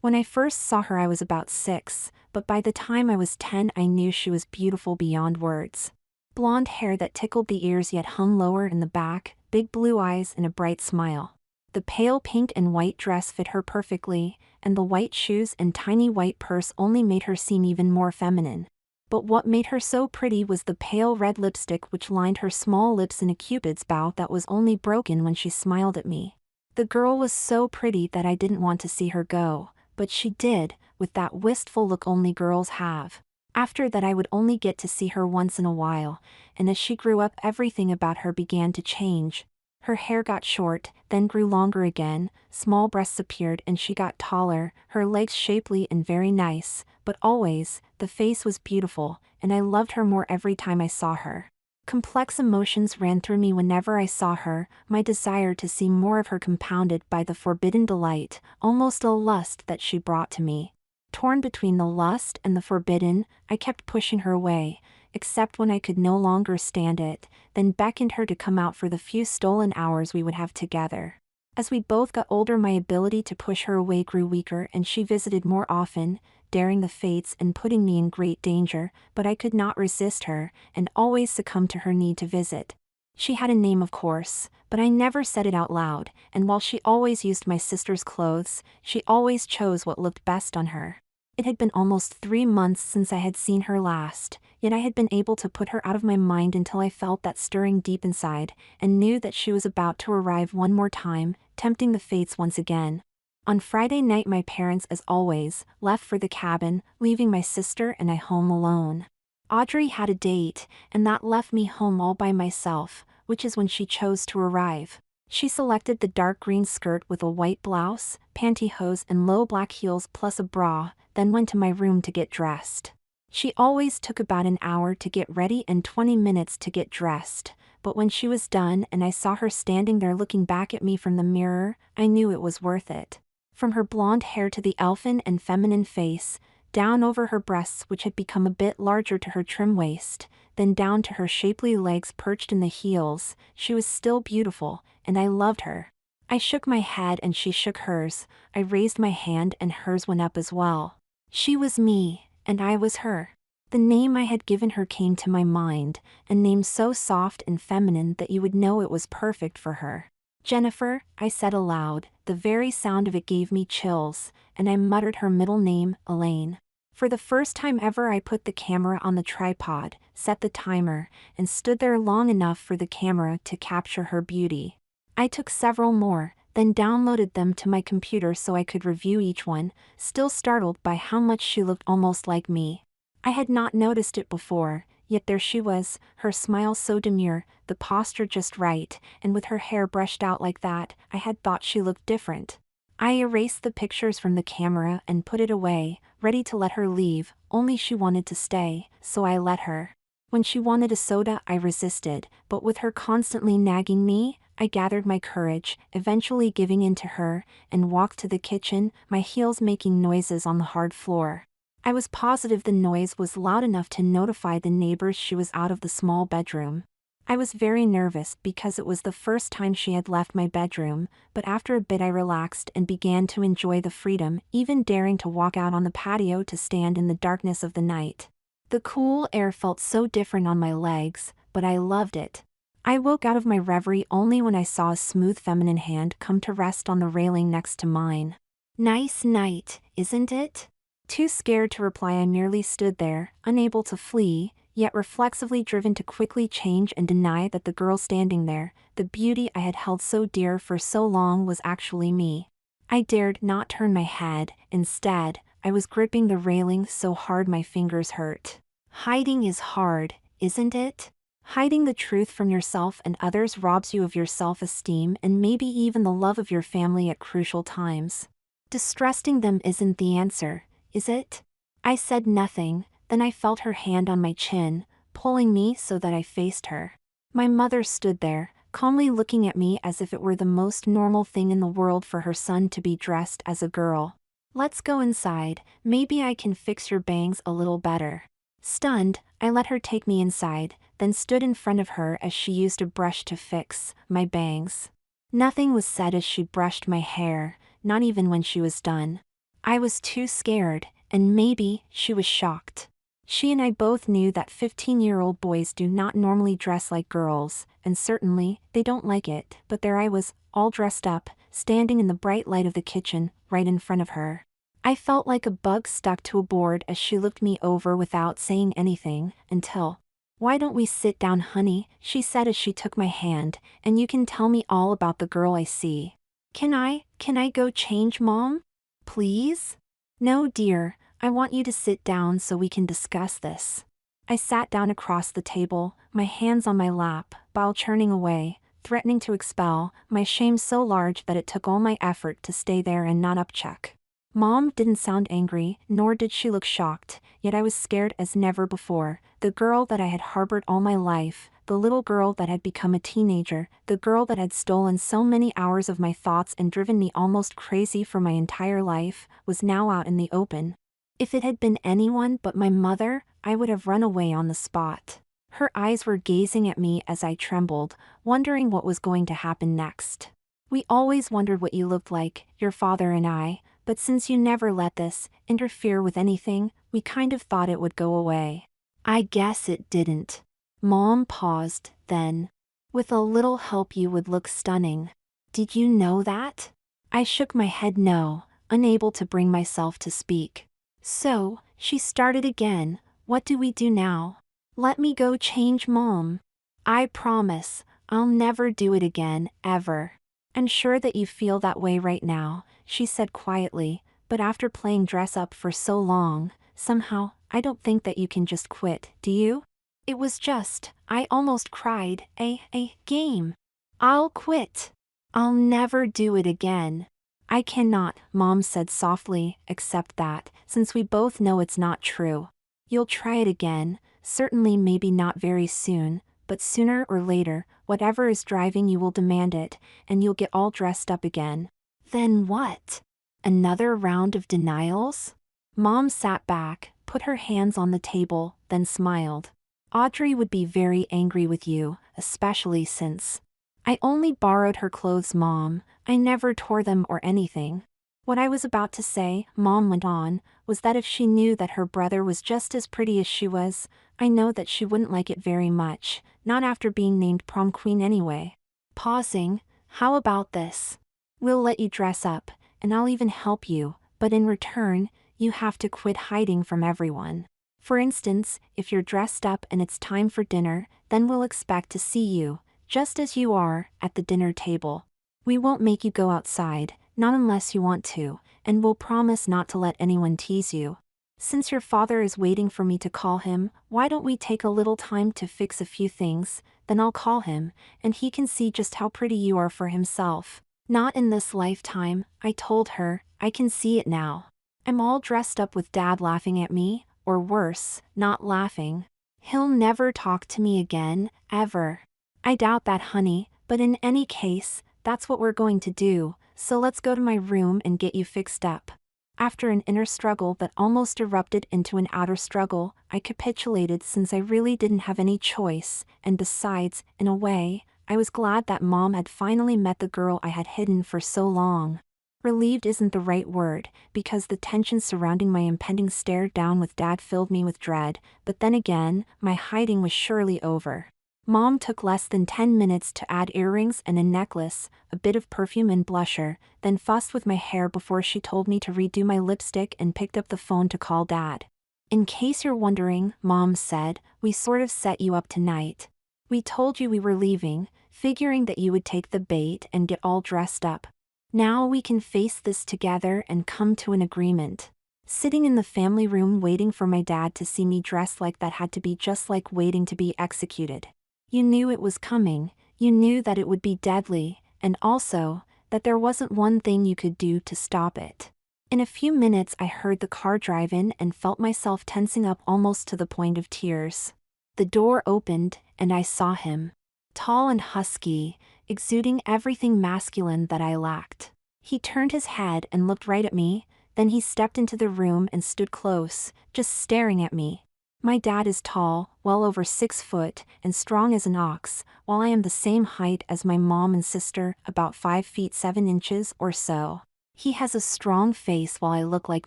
When I first saw her I was about 6, but by the time I was 10 I knew she was beautiful beyond words. Blonde hair that tickled the ears yet hung lower in the back, big blue eyes and a bright smile. The pale pink and white dress fit her perfectly, and the white shoes and tiny white purse only made her seem even more feminine. But what made her so pretty was the pale red lipstick which lined her small lips in a cupid's bow that was only broken when she smiled at me. The girl was so pretty that I didn't want to see her go, but she did, with that wistful look only girls have. After that I would only get to see her once in a while, and as she grew up everything about her began to change. Her hair got short, then grew longer again, small breasts appeared and she got taller, her legs shapely and very nice, but always, the face was beautiful, and I loved her more every time I saw her. Complex emotions ran through me whenever I saw her, my desire to see more of her compounded by the forbidden delight, almost a lust that she brought to me. Torn between the lust and the forbidden, I kept pushing her away, except when I could no longer stand it, then beckoned her to come out for the few stolen hours we would have together. As we both got older my ability to push her away grew weaker and she visited more often, daring the fates and putting me in great danger, but I could not resist her, and always succumbed to her need to visit. She had a name of course, but I never said it out loud, and while she always used my sister's clothes, she always chose what looked best on her. It had been almost 3 months since I had seen her last, yet I had been able to put her out of my mind until I felt that stirring deep inside, and knew that she was about to arrive one more time, tempting the fates once again. On Friday night my parents, as always, left for the cabin, leaving my sister and I home alone. Audrey had a date, and that left me home all by myself, which is when she chose to arrive. She selected the dark green skirt with a white blouse, pantyhose and low black heels plus a bra, then went to my room to get dressed. She always took about an hour to get ready and 20 minutes to get dressed, but when she was done and I saw her standing there looking back at me from the mirror, I knew it was worth it. From her blonde hair to the elfin and feminine face, down over her breasts which had become a bit larger to her trim waist, then down to her shapely legs perched in the heels, she was still beautiful, and I loved her. I shook my head and she shook hers, I raised my hand and hers went up as well. She was me, and I was her. The name I had given her came to my mind, a name so soft and feminine that you would know it was perfect for her. Jennifer, I said aloud, the very sound of it gave me chills, and I muttered her middle name, Elaine. For the first time ever I put the camera on the tripod, set the timer, and stood there long enough for the camera to capture her beauty. I took several more, then downloaded them to my computer so I could review each one, still startled by how much she looked almost like me. I had not noticed it before, yet there she was, her smile so demure, the posture just right, and with her hair brushed out like that, I had thought she looked different. I erased the pictures from the camera and put it away, ready to let her leave, only she wanted to stay, so I let her. When she wanted a soda I resisted, but with her constantly nagging me, I gathered my courage, eventually giving in to her, and walked to the kitchen, my heels making noises on the hard floor. I was positive the noise was loud enough to notify the neighbors she was out of the small bedroom. I was very nervous because it was the first time she had left my bedroom, but after a bit I relaxed and began to enjoy the freedom, even daring to walk out on the patio to stand in the darkness of the night. The cool air felt so different on my legs, but I loved it. I woke out of my reverie only when I saw a smooth feminine hand come to rest on the railing next to mine. Nice night, isn't it? Too scared to reply I merely stood there, unable to flee, yet reflexively driven to quickly change and deny that the girl standing there, the beauty I had held so dear for so long, was actually me. I dared not turn my head, instead, I was gripping the railing so hard my fingers hurt. Hiding is hard, isn't it? Hiding the truth from yourself and others robs you of your self-esteem and maybe even the love of your family at crucial times. Distrusting them isn't the answer, is it? I said nothing, then I felt her hand on my chin, pulling me so that I faced her. My mother stood there, calmly looking at me as if it were the most normal thing in the world for her son to be dressed as a girl. Let's go inside, maybe I can fix your bangs a little better. Stunned, I let her take me inside, then stood in front of her as she used a brush to fix my bangs. Nothing was said as she brushed my hair, not even when she was done. I was too scared, and maybe she was shocked. She and I both knew that 15-year-old boys do not normally dress like girls, and certainly, they don't like it, but there I was, all dressed up, standing in the bright light of the kitchen, right in front of her. I felt like a bug stuck to a board as she looked me over without saying anything, until, "Why don't we sit down, honey?" she said as she took my hand, "and you can tell me all about the girl I see." Can I go change, Mom? Please? No, dear, I want you to sit down so we can discuss this. I sat down across the table, my hands on my lap, bowel churning away, threatening to expel, my shame so large that it took all my effort to stay there and not upchuck. Mom didn't sound angry, nor did she look shocked, yet I was scared as never before. The girl that I had harbored all my life, the little girl that had become a teenager, the girl that had stolen so many hours of my thoughts and driven me almost crazy for my entire life, was now out in the open. If it had been anyone but my mother, I would have run away on the spot. Her eyes were gazing at me as I trembled, wondering what was going to happen next. "We always wondered what you looked like, your father and I, but since you never let this interfere with anything, we kind of thought it would go away." "I guess it didn't." Mom paused, then, "With a little help you would look stunning. Did you know that?" I shook my head no, unable to bring myself to speak. "So," she started again, "what do we do now?" "Let me go change, Mom." "I promise, I'll never do it again, ever." "I'm sure that you feel that way right now," she said quietly, "but after playing dress up for so long, somehow, I don't think that you can just quit, do you?" It was just, I almost cried, a game. "I'll quit. I'll never do it again." "I cannot," Mom said softly, "accept that, since we both know it's not true. You'll try it again, certainly maybe not very soon, but sooner or later, whatever is driving you will demand it, and you'll get all dressed up again." Then what? Another round of denials? Mom sat back, put her hands on the table, then smiled. "Audrey would be very angry with you, especially since I only borrowed her clothes, Mom. I never tore them or anything." What I was about to say, Mom went on, was that if she knew that her brother was just as pretty as she was, I know that she wouldn't like it very much, not after being named prom queen anyway. Pausing, "How about this? We'll let you dress up, and I'll even help you, but in return, you have to quit hiding from everyone. For instance, if you're dressed up and it's time for dinner, then we'll expect to see you, just as you are, at the dinner table. We won't make you go outside, not unless you want to, and we'll promise not to let anyone tease you. Since your father is waiting for me to call him, why don't we take a little time to fix a few things, then I'll call him, and he can see just how pretty you are for himself." "Not in this lifetime," I told her, "I can see it now. I'm all dressed up with Dad laughing at me, or worse, not laughing. He'll never talk to me again, ever." "I doubt that, honey, but in any case, that's what we're going to do, so let's go to my room and get you fixed up." After an inner struggle that almost erupted into an outer struggle, I capitulated since I really didn't have any choice, and besides, in a way, I was glad that Mom had finally met the girl I had hidden for so long. Relieved isn't the right word, because the tension surrounding my impending stare down with Dad filled me with dread, but then again, my hiding was surely over. Mom took less than 10 minutes to add earrings and a necklace, a bit of perfume and blusher, then fussed with my hair before she told me to redo my lipstick and picked up the phone to call Dad. "In case you're wondering," Mom said, "we sort of set you up tonight. We told you we were leaving, figuring that you would take the bait and get all dressed up. Now we can face this together and come to an agreement." Sitting in the family room waiting for my dad to see me dressed like that had to be just like waiting to be executed. You knew it was coming, you knew that it would be deadly, and also, that there wasn't one thing you could do to stop it. In a few minutes I heard the car drive in and felt myself tensing up almost to the point of tears. The door opened, and I saw him. Tall and husky, exuding everything masculine that I lacked. He turned his head and looked right at me, then he stepped into the room and stood close, just staring at me. My dad is tall, well over 6 foot, and strong as an ox, while I am the same height as my mom and sister, about 5 feet 7 inches or so. He has a strong face while I look like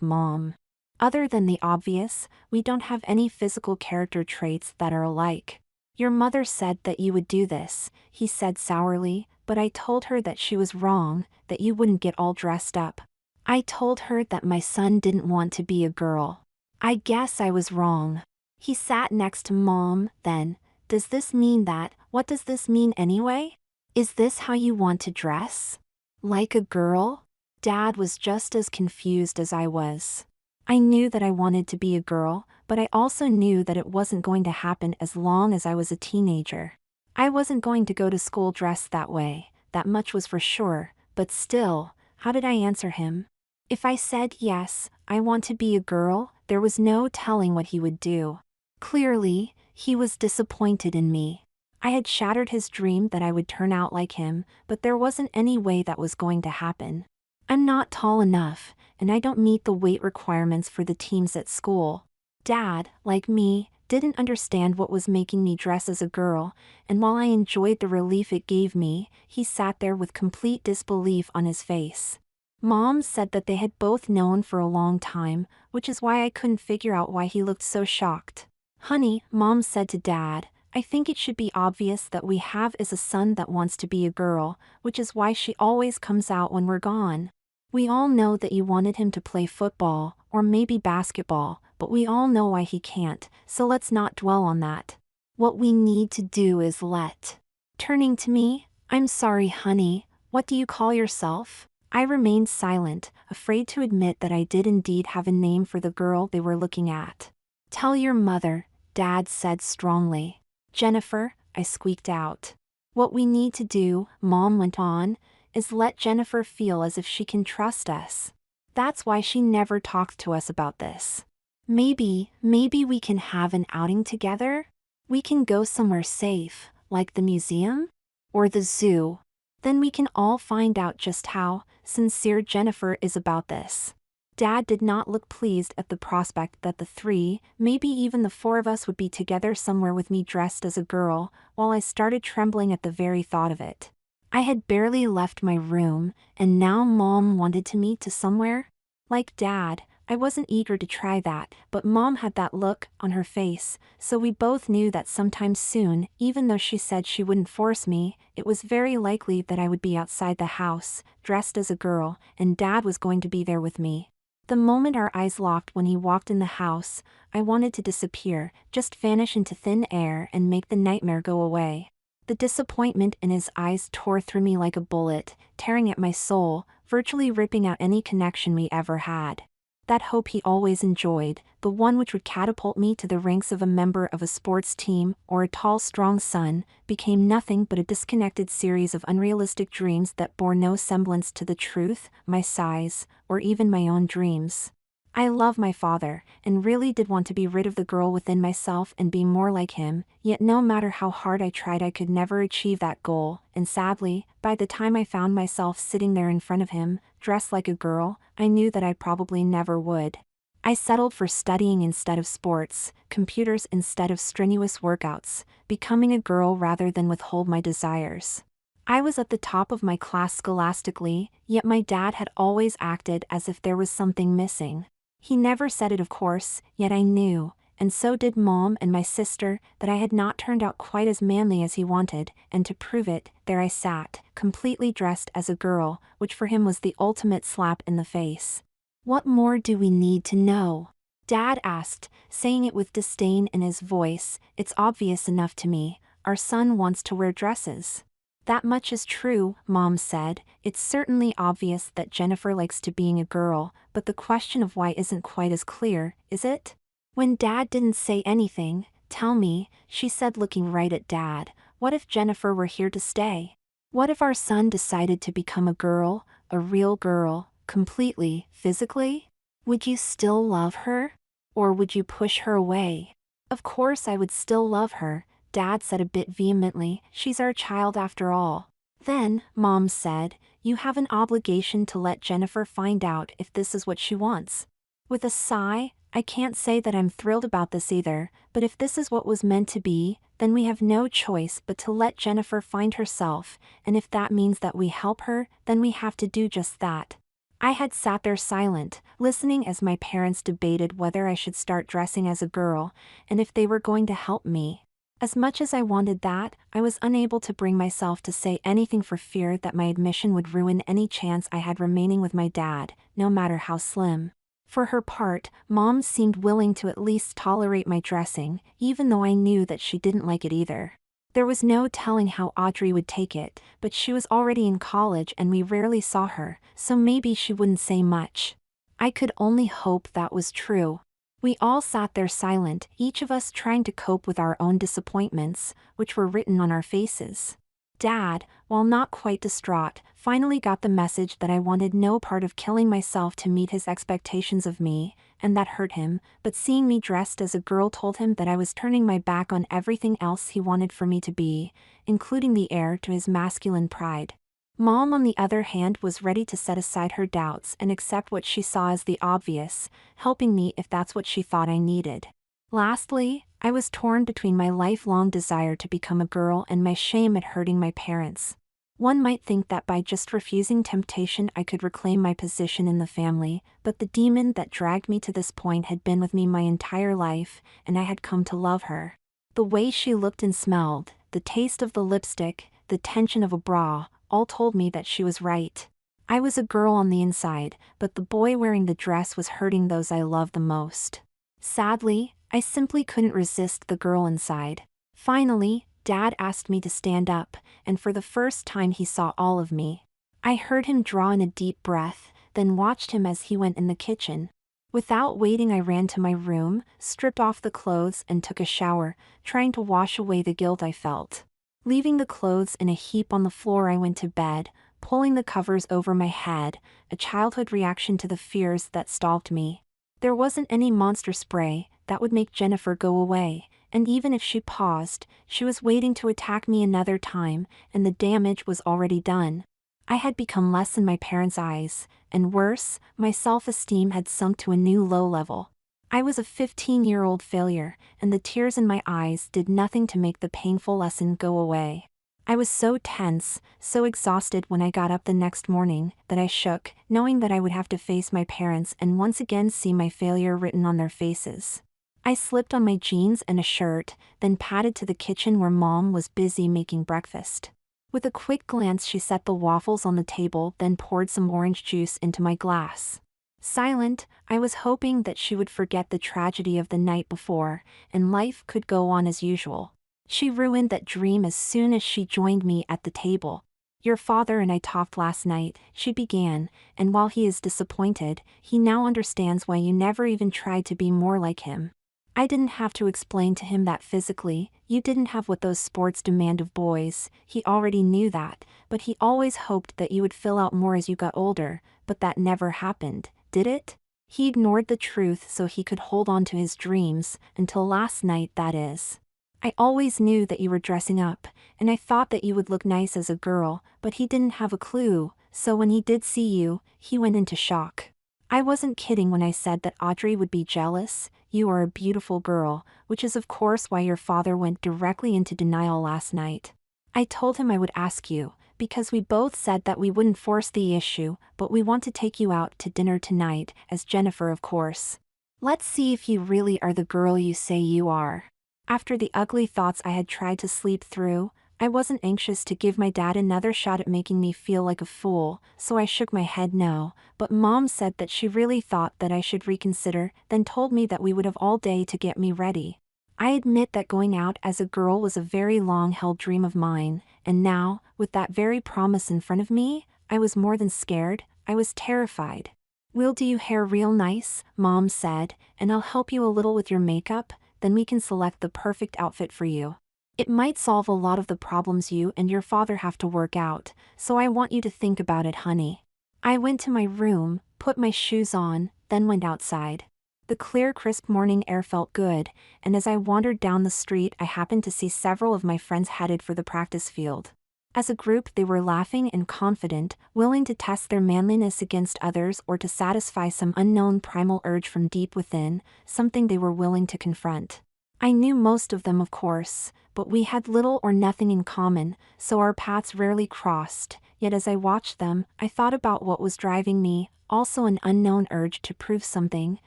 Mom. Other than the obvious, we don't have any physical character traits that are alike. Your mother said that you would do this, he said sourly, but I told her that she was wrong, that you wouldn't get all dressed up. I told her that my son didn't want to be a girl. I guess I was wrong. He sat next to Mom, then. Does this mean that? What does this mean anyway? Is this how you want to dress? Like a girl? Dad was just as confused as I was. I knew that I wanted to be a girl, but I also knew that it wasn't going to happen as long as I was a teenager. I wasn't going to go to school dressed that way, that much was for sure, but still, how did I answer him? If I said yes, I want to be a girl, there was no telling what he would do. Clearly, he was disappointed in me. I had shattered his dream that I would turn out like him, but there wasn't any way that was going to happen. I'm not tall enough, and I don't meet the weight requirements for the teams at school. Dad, like me, didn't understand what was making me dress as a girl, and while I enjoyed the relief it gave me, he sat there with complete disbelief on his face. Mom said that they had both known for a long time, which is why I couldn't figure out why he looked so shocked. Honey, Mom said to Dad, I think it should be obvious that we have is a son that wants to be a girl, which is why she always comes out when we're gone. We all know that you wanted him to play football, or maybe basketball, but we all know why he can't, so let's not dwell on that. What we need to do is let. Turning to me, I'm sorry, honey, what do you call yourself? I remained silent, afraid to admit that I did indeed have a name for the girl they were looking at. Tell your mother, Dad said strongly. Jennifer, I squeaked out. What we need to do, Mom went on, is let Jennifer feel as if she can trust us. That's why she never talked to us about this. Maybe we can have an outing together? We can go somewhere safe, like the museum? Or the zoo. Then we can all find out just how sincere Jennifer is about this. Dad did not look pleased at the prospect that the three, maybe even the four of us would be together somewhere with me dressed as a girl, while I started trembling at the very thought of it. I had barely left my room, and now Mom wanted to meet to somewhere? Like Dad, I wasn't eager to try that, but Mom had that look on her face, so we both knew that sometime soon, even though she said she wouldn't force me, it was very likely that I would be outside the house, dressed as a girl, and Dad was going to be there with me. The moment our eyes locked when he walked in the house, I wanted to disappear, just vanish into thin air and make the nightmare go away. The disappointment in his eyes tore through me like a bullet, tearing at my soul, virtually ripping out any connection we ever had. That hope he always enjoyed, the one which would catapult me to the ranks of a member of a sports team or a tall strong son, became nothing but a disconnected series of unrealistic dreams that bore no semblance to the truth, my size, or even my own dreams. I love my father, and really did want to be rid of the girl within myself and be more like him, yet no matter how hard I tried I could never achieve that goal, and sadly, by the time I found myself sitting there in front of him, dressed like a girl, I knew that I probably never would. I settled for studying instead of sports, computers instead of strenuous workouts, becoming a girl rather than withhold my desires. I was at the top of my class scholastically, yet my dad had always acted as if there was something missing. He never said it, of course, yet I knew, and so did Mom and my sister, that I had not turned out quite as manly as he wanted, and to prove it, there I sat, completely dressed as a girl, which for him was the ultimate slap in the face. What more do we need to know? Dad asked, saying it with disdain in his voice. It's obvious enough to me, our son wants to wear dresses. That much is true, Mom said. It's certainly obvious that Jennifer likes to being a girl, but the question of why isn't quite as clear, is it? When Dad didn't say anything, tell me, she said looking right at Dad, what if Jennifer were here to stay? What if our son decided to become a girl, a real girl, completely, physically? Would you still love her? Or would you push her away? Of course I would still love her, Dad said a bit vehemently, she's our child after all. Then, Mom said, you have an obligation to let Jennifer find out if this is what she wants. With a sigh, I can't say that I'm thrilled about this either, but if this is what was meant to be, then we have no choice but to let Jennifer find herself, and if that means that we help her, then we have to do just that. I had sat there silent, listening as my parents debated whether I should start dressing as a girl, and if they were going to help me. As much as I wanted that, I was unable to bring myself to say anything for fear that my admission would ruin any chance I had remaining with my dad, no matter how slim. For her part, Mom seemed willing to at least tolerate my dressing, even though I knew that she didn't like it either. There was no telling how Audrey would take it, but she was already in college and we rarely saw her, so maybe she wouldn't say much. I could only hope that was true. We all sat there silent, each of us trying to cope with our own disappointments, which were written on our faces. Dad, while not quite distraught, finally got the message that I wanted no part of killing myself to meet his expectations of me, and that hurt him, but seeing me dressed as a girl told him that I was turning my back on everything else he wanted for me to be, including the heir to his masculine pride. Mom, on the other hand, was ready to set aside her doubts and accept what she saw as the obvious, helping me if that's what she thought I needed. Lastly, I was torn between my lifelong desire to become a girl and my shame at hurting my parents. One might think that by just refusing temptation I could reclaim my position in the family, but the demon that dragged me to this point had been with me my entire life, and I had come to love her. The way she looked and smelled, the taste of the lipstick, the tension of a bra, all told me that she was right. I was a girl on the inside, but the boy wearing the dress was hurting those I loved the most. Sadly, I simply couldn't resist the girl inside. Finally, Dad asked me to stand up, and for the first time he saw all of me. I heard him draw in a deep breath, then watched him as he went in the kitchen. Without waiting, I ran to my room, stripped off the clothes and took a shower, trying to wash away the guilt I felt. Leaving the clothes in a heap on the floor, I went to bed, pulling the covers over my head, a childhood reaction to the fears that stalked me. There wasn't any monster spray that would make Jennifer go away, and even if she paused, she was waiting to attack me another time, and the damage was already done. I had become less in my parents' eyes, and worse, my self-esteem had sunk to a new low level. I was a 15-year-old failure, and the tears in my eyes did nothing to make the painful lesson go away. I was so tense, so exhausted when I got up the next morning, that I shook, knowing that I would have to face my parents and once again see my failure written on their faces. I slipped on my jeans and a shirt, then padded to the kitchen where Mom was busy making breakfast. With a quick glance, she set the waffles on the table, then poured some orange juice into my glass. Silent, I was hoping that she would forget the tragedy of the night before, and life could go on as usual. She ruined that dream as soon as she joined me at the table. "Your father and I talked last night," she began, "and while he is disappointed, he now understands why you never even tried to be more like him. I didn't have to explain to him that physically, you didn't have what those sports demand of boys. He already knew that, but he always hoped that you would fill out more as you got older, but that never happened, did it? He ignored the truth so he could hold on to his dreams, until last night, that is. I always knew that you were dressing up, and I thought that you would look nice as a girl, but he didn't have a clue, so when he did see you, he went into shock. I wasn't kidding when I said that Audrey would be jealous. You are a beautiful girl, which is of course why your father went directly into denial last night. I told him I would ask you, because we both said that we wouldn't force the issue, but we want to take you out to dinner tonight, as Jennifer of course. Let's see if you really are the girl you say you are." After the ugly thoughts I had tried to sleep through, I wasn't anxious to give my dad another shot at making me feel like a fool, so I shook my head no, but Mom said that she really thought that I should reconsider, then told me that we would have all day to get me ready. I admit that going out as a girl was a very long-held dream of mine, and now, with that very promise in front of me, I was more than scared, I was terrified. "We'll do your hair real nice," Mom said, "and I'll help you a little with your makeup, then we can select the perfect outfit for you. It might solve a lot of the problems you and your father have to work out, so I want you to think about it, honey." I went to my room, put my shoes on, then went outside. The clear, crisp morning air felt good, and as I wandered down the street I happened to see several of my friends headed for the practice field. As a group they were laughing and confident, willing to test their manliness against others or to satisfy some unknown primal urge from deep within, something they were willing to confront. I knew most of them of course, but but we had little or nothing in common, so our paths rarely crossed. Yet as I watched them, I thought about what was driving me, also an unknown urge to prove something,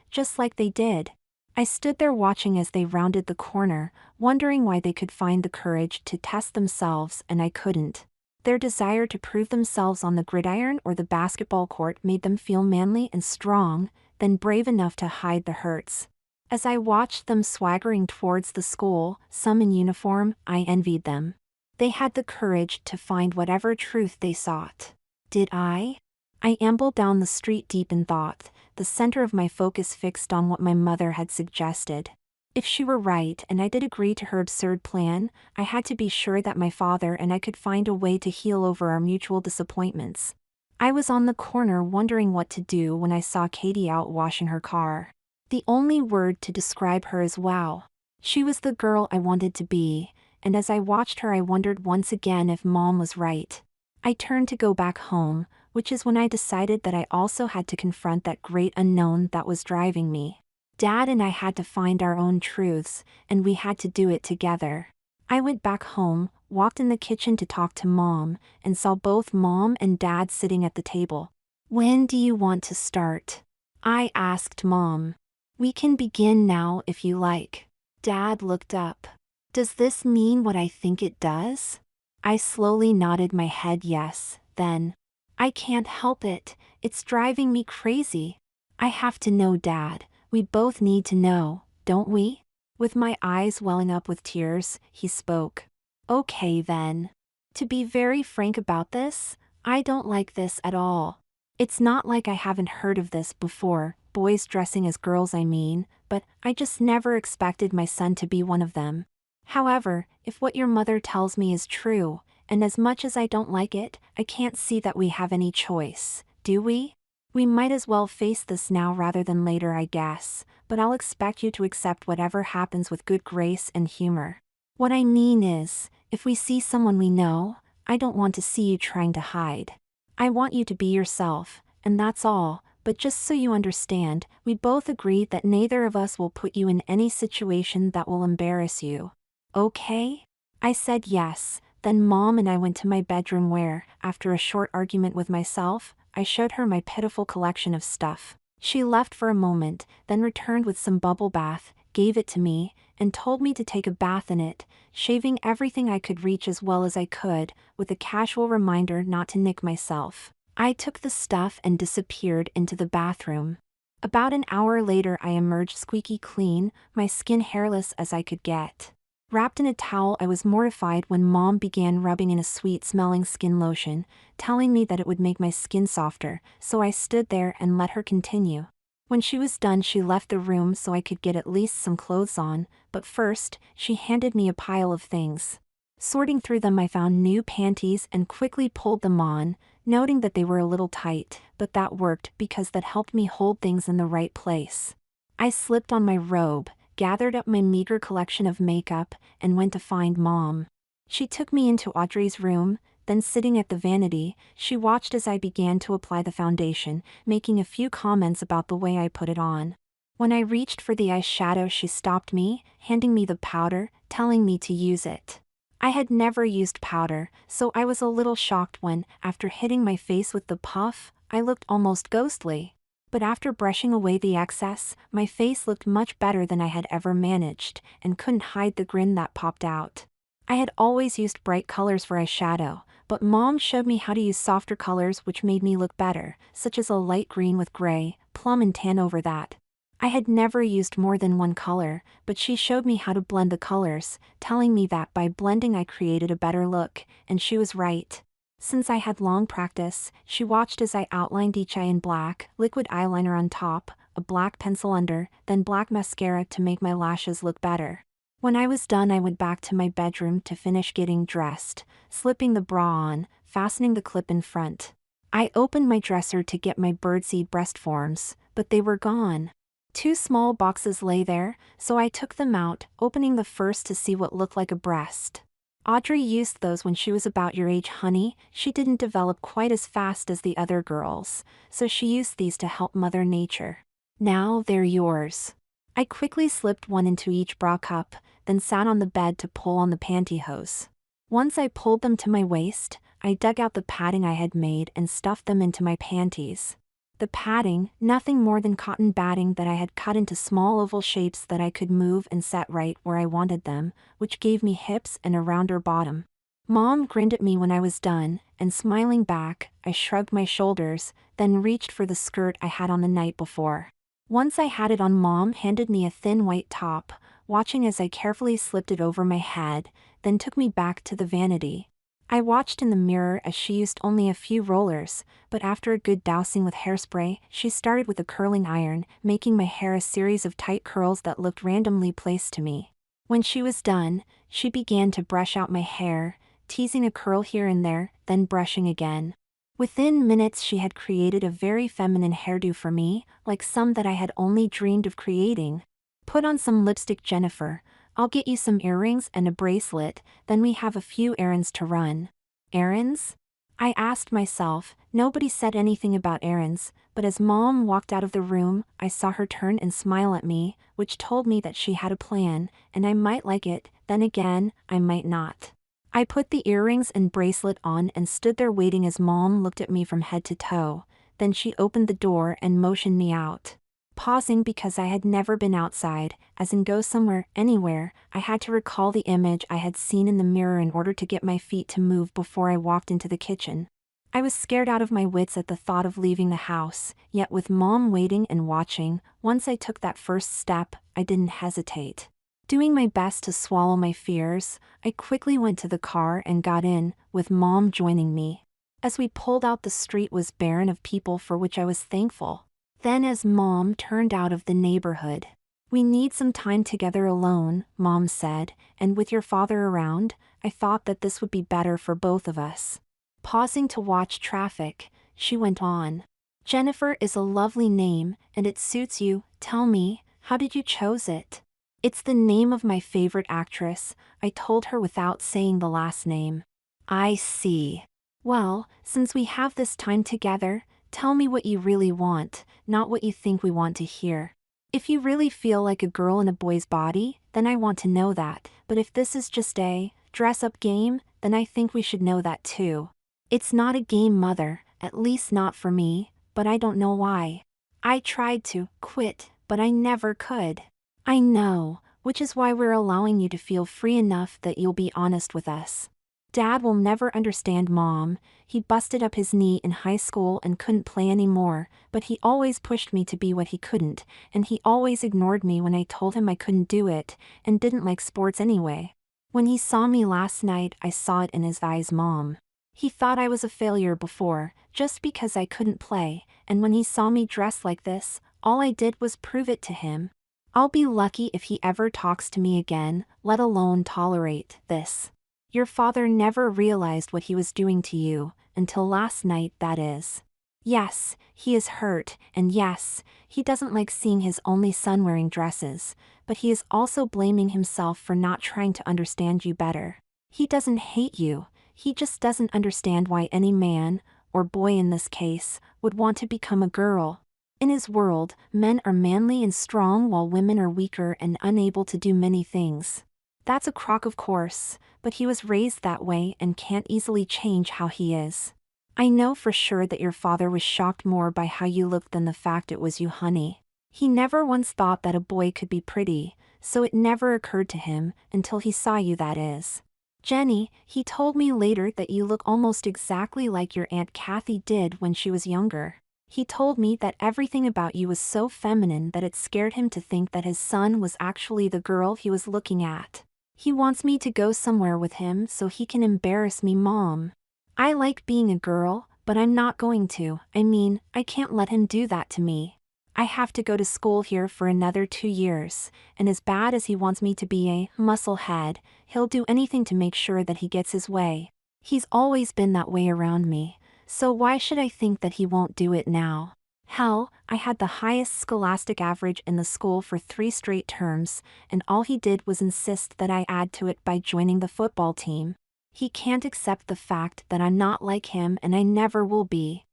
just like they did. I stood there watching as they rounded the corner, wondering why they could find the courage to test themselves and I couldn't. Their desire to prove themselves on the gridiron or the basketball court made them feel manly and strong, then brave enough to hide the hurts. As I watched them swaggering towards the school, some in uniform, I envied them. They had the courage to find whatever truth they sought. Did I? I ambled down the street deep in thought, the center of my focus fixed on what my mother had suggested. If she were right and I did agree to her absurd plan, I had to be sure that my father and I could find a way to heal over our mutual disappointments. I was on the corner wondering what to do when I saw Katie out washing her car. The only word to describe her is wow. She was the girl I wanted to be, and as I watched her I wondered once again if Mom was right. I turned to go back home, which is when I decided that I also had to confront that great unknown that was driving me. Dad and I had to find our own truths, and we had to do it together. I went back home, walked in the kitchen to talk to Mom, and saw both Mom and Dad sitting at the table. "When do you want to start?" I asked Mom. "We can begin now if you like." Dad looked up. "Does this mean what I think it does?" I slowly nodded my head yes, then. "I can't help it, it's driving me crazy. I have to know, Dad, we both need to know, don't we?" With my eyes welling up with tears, he spoke. "Okay then. To be very frank about this, I don't like this at all. It's not like I haven't heard of this before, boys dressing as girls I mean, but I just never expected my son to be one of them. However, if what your mother tells me is true, and as much as I don't like it, I can't see that we have any choice, do we? We might as well face this now rather than later I guess, but I'll expect you to accept whatever happens with good grace and humor. What I mean is, if we see someone we know, I don't want to see you trying to hide. I want you to be yourself, and that's all, but just so you understand, we both agreed that neither of us will put you in any situation that will embarrass you. Okay?" I said yes, then Mom and I went to my bedroom where, after a short argument with myself, I showed her my pitiful collection of stuff. She left for a moment, then returned with some bubble bath, gave it to me, and told me to take a bath in it, shaving everything I could reach as well as I could, with a casual reminder not to nick myself. I took the stuff and disappeared into the bathroom. About an hour later I emerged squeaky clean, my skin hairless as I could get. Wrapped in a towel I was mortified when Mom began rubbing in a sweet-smelling skin lotion, telling me that it would make my skin softer, so I stood there and let her continue. When she was done she left the room so I could get at least some clothes on, but first, she handed me a pile of things. Sorting through them I found new panties and quickly pulled them on, noting that they were a little tight, but that worked because that helped me hold things in the right place. I slipped on my robe, gathered up my meager collection of makeup, and went to find Mom. She took me into Audrey's room, then sitting at the vanity, she watched as I began to apply the foundation, making a few comments about the way I put it on. When I reached for the eyeshadow she stopped me, handing me the powder, telling me to use it. I had never used powder, so I was a little shocked when, after hitting my face with the puff, I looked almost ghostly. But after brushing away the excess, my face looked much better than I had ever managed, and couldn't hide the grin that popped out. I had always used bright colors for eyeshadow, but Mom showed me how to use softer colors which made me look better, such as a light green with gray, plum and tan over that. I had never used more than one color, but she showed me how to blend the colors, telling me that by blending I created a better look, and she was right. Since I had long practice, she watched as I outlined each eye in black, liquid eyeliner on top, a black pencil under, then black mascara to make my lashes look better. When I was done I went back to my bedroom to finish getting dressed, slipping the bra on, fastening the clip in front. I opened my dresser to get my birdseed breast forms, but they were gone. 2 small boxes lay there, so I took them out, opening the first to see what looked like a breast. Audrey used those when she was about your age, honey. She didn't develop quite as fast as the other girls, so she used these to help Mother Nature. Now they're yours. I quickly slipped one into each bra cup, then sat on the bed to pull on the pantyhose. Once I pulled them to my waist, I dug out the padding I had made and stuffed them into my panties. The padding, nothing more than cotton batting that I had cut into small oval shapes that I could move and set right where I wanted them, which gave me hips and a rounder bottom. Mom grinned at me when I was done, and smiling back, I shrugged my shoulders, then reached for the skirt I had on the night before. Once I had it on, Mom handed me a thin white top, watching as I carefully slipped it over my head, then took me back to the vanity. I watched in the mirror as she used only a few rollers, but after a good dousing with hairspray, she started with a curling iron, making my hair a series of tight curls that looked randomly placed to me. When she was done, she began to brush out my hair, teasing a curl here and there, then brushing again. Within minutes she had created a very feminine hairdo for me, like some that I had only dreamed of creating. "Put on some lipstick, Jennifer. I'll get you some earrings and a bracelet, then we have a few errands to run." Errands? I asked myself. Nobody said anything about errands, but as Mom walked out of the room, I saw her turn and smile at me, which told me that she had a plan, and I might like it, then again, I might not. I put the earrings and bracelet on and stood there waiting as Mom looked at me from head to toe. Then she opened the door and motioned me out. Pausing because I had never been outside, as in go somewhere, anywhere, I had to recall the image I had seen in the mirror in order to get my feet to move before I walked into the kitchen. I was scared out of my wits at the thought of leaving the house, yet with Mom waiting and watching, once I took that first step, I didn't hesitate. Doing my best to swallow my fears, I quickly went to the car and got in, with Mom joining me. As we pulled out, the street was barren of people, for which I was thankful. Then as Mom turned out of the neighborhood, "We need some time together alone," Mom said, "and with your father around, I thought that this would be better for both of us." Pausing to watch traffic, she went on. "Jennifer is a lovely name, and it suits you. Tell me, how did you choose it?" "It's the name of my favorite actress," I told her without saying the last name. "I see. Well, since we have this time together, tell me what you really want, not what you think we want to hear. If you really feel like a girl in a boy's body, then I want to know that, but if this is just a dress-up game, then I think we should know that too." "It's not a game, Mother, at least not for me, but I don't know why. I tried to quit, but I never could." "I know, which is why we're allowing you to feel free enough that you'll be honest with us. Dad will never understand, Mom. He busted up his knee in high school and couldn't play anymore, but he always pushed me to be what he couldn't, and he always ignored me when I told him I couldn't do it, and didn't like sports anyway. When he saw me last night, I saw it in his eyes, Mom. He thought I was a failure before, just because I couldn't play, and when he saw me dressed like this, all I did was prove it to him. I'll be lucky if he ever talks to me again, let alone tolerate this. Your father never realized what he was doing to you, until last night, that is. Yes, he is hurt, and yes, he doesn't like seeing his only son wearing dresses, but he is also blaming himself for not trying to understand you better. He doesn't hate you, he just doesn't understand why any man, or boy in this case, would want to become a girl. In his world, men are manly and strong while women are weaker and unable to do many things. That's a crock, of course, but he was raised that way and can't easily change how he is. I know for sure that your father was shocked more by how you looked than the fact it was you, honey. He never once thought that a boy could be pretty, so it never occurred to him, until he saw you, that is. Jenny, he told me later that you look almost exactly like your Aunt Kathy did when she was younger. He told me that everything about you was so feminine that it scared him to think that his son was actually the girl he was looking at. He wants me to go somewhere with him so he can embarrass me, Mom. I like being a girl, but I'm not going to. I can't let him do that to me. I have to go to school here for another 2 years, and as bad as he wants me to be a musclehead, he'll do anything to make sure that he gets his way. He's always been that way around me, so why should I think that he won't do it now? Hell, I had the highest scholastic average in the school for 3 straight terms, and all he did was insist that I add to it by joining the football team. He can't accept the fact that I'm not like him, and I never will be.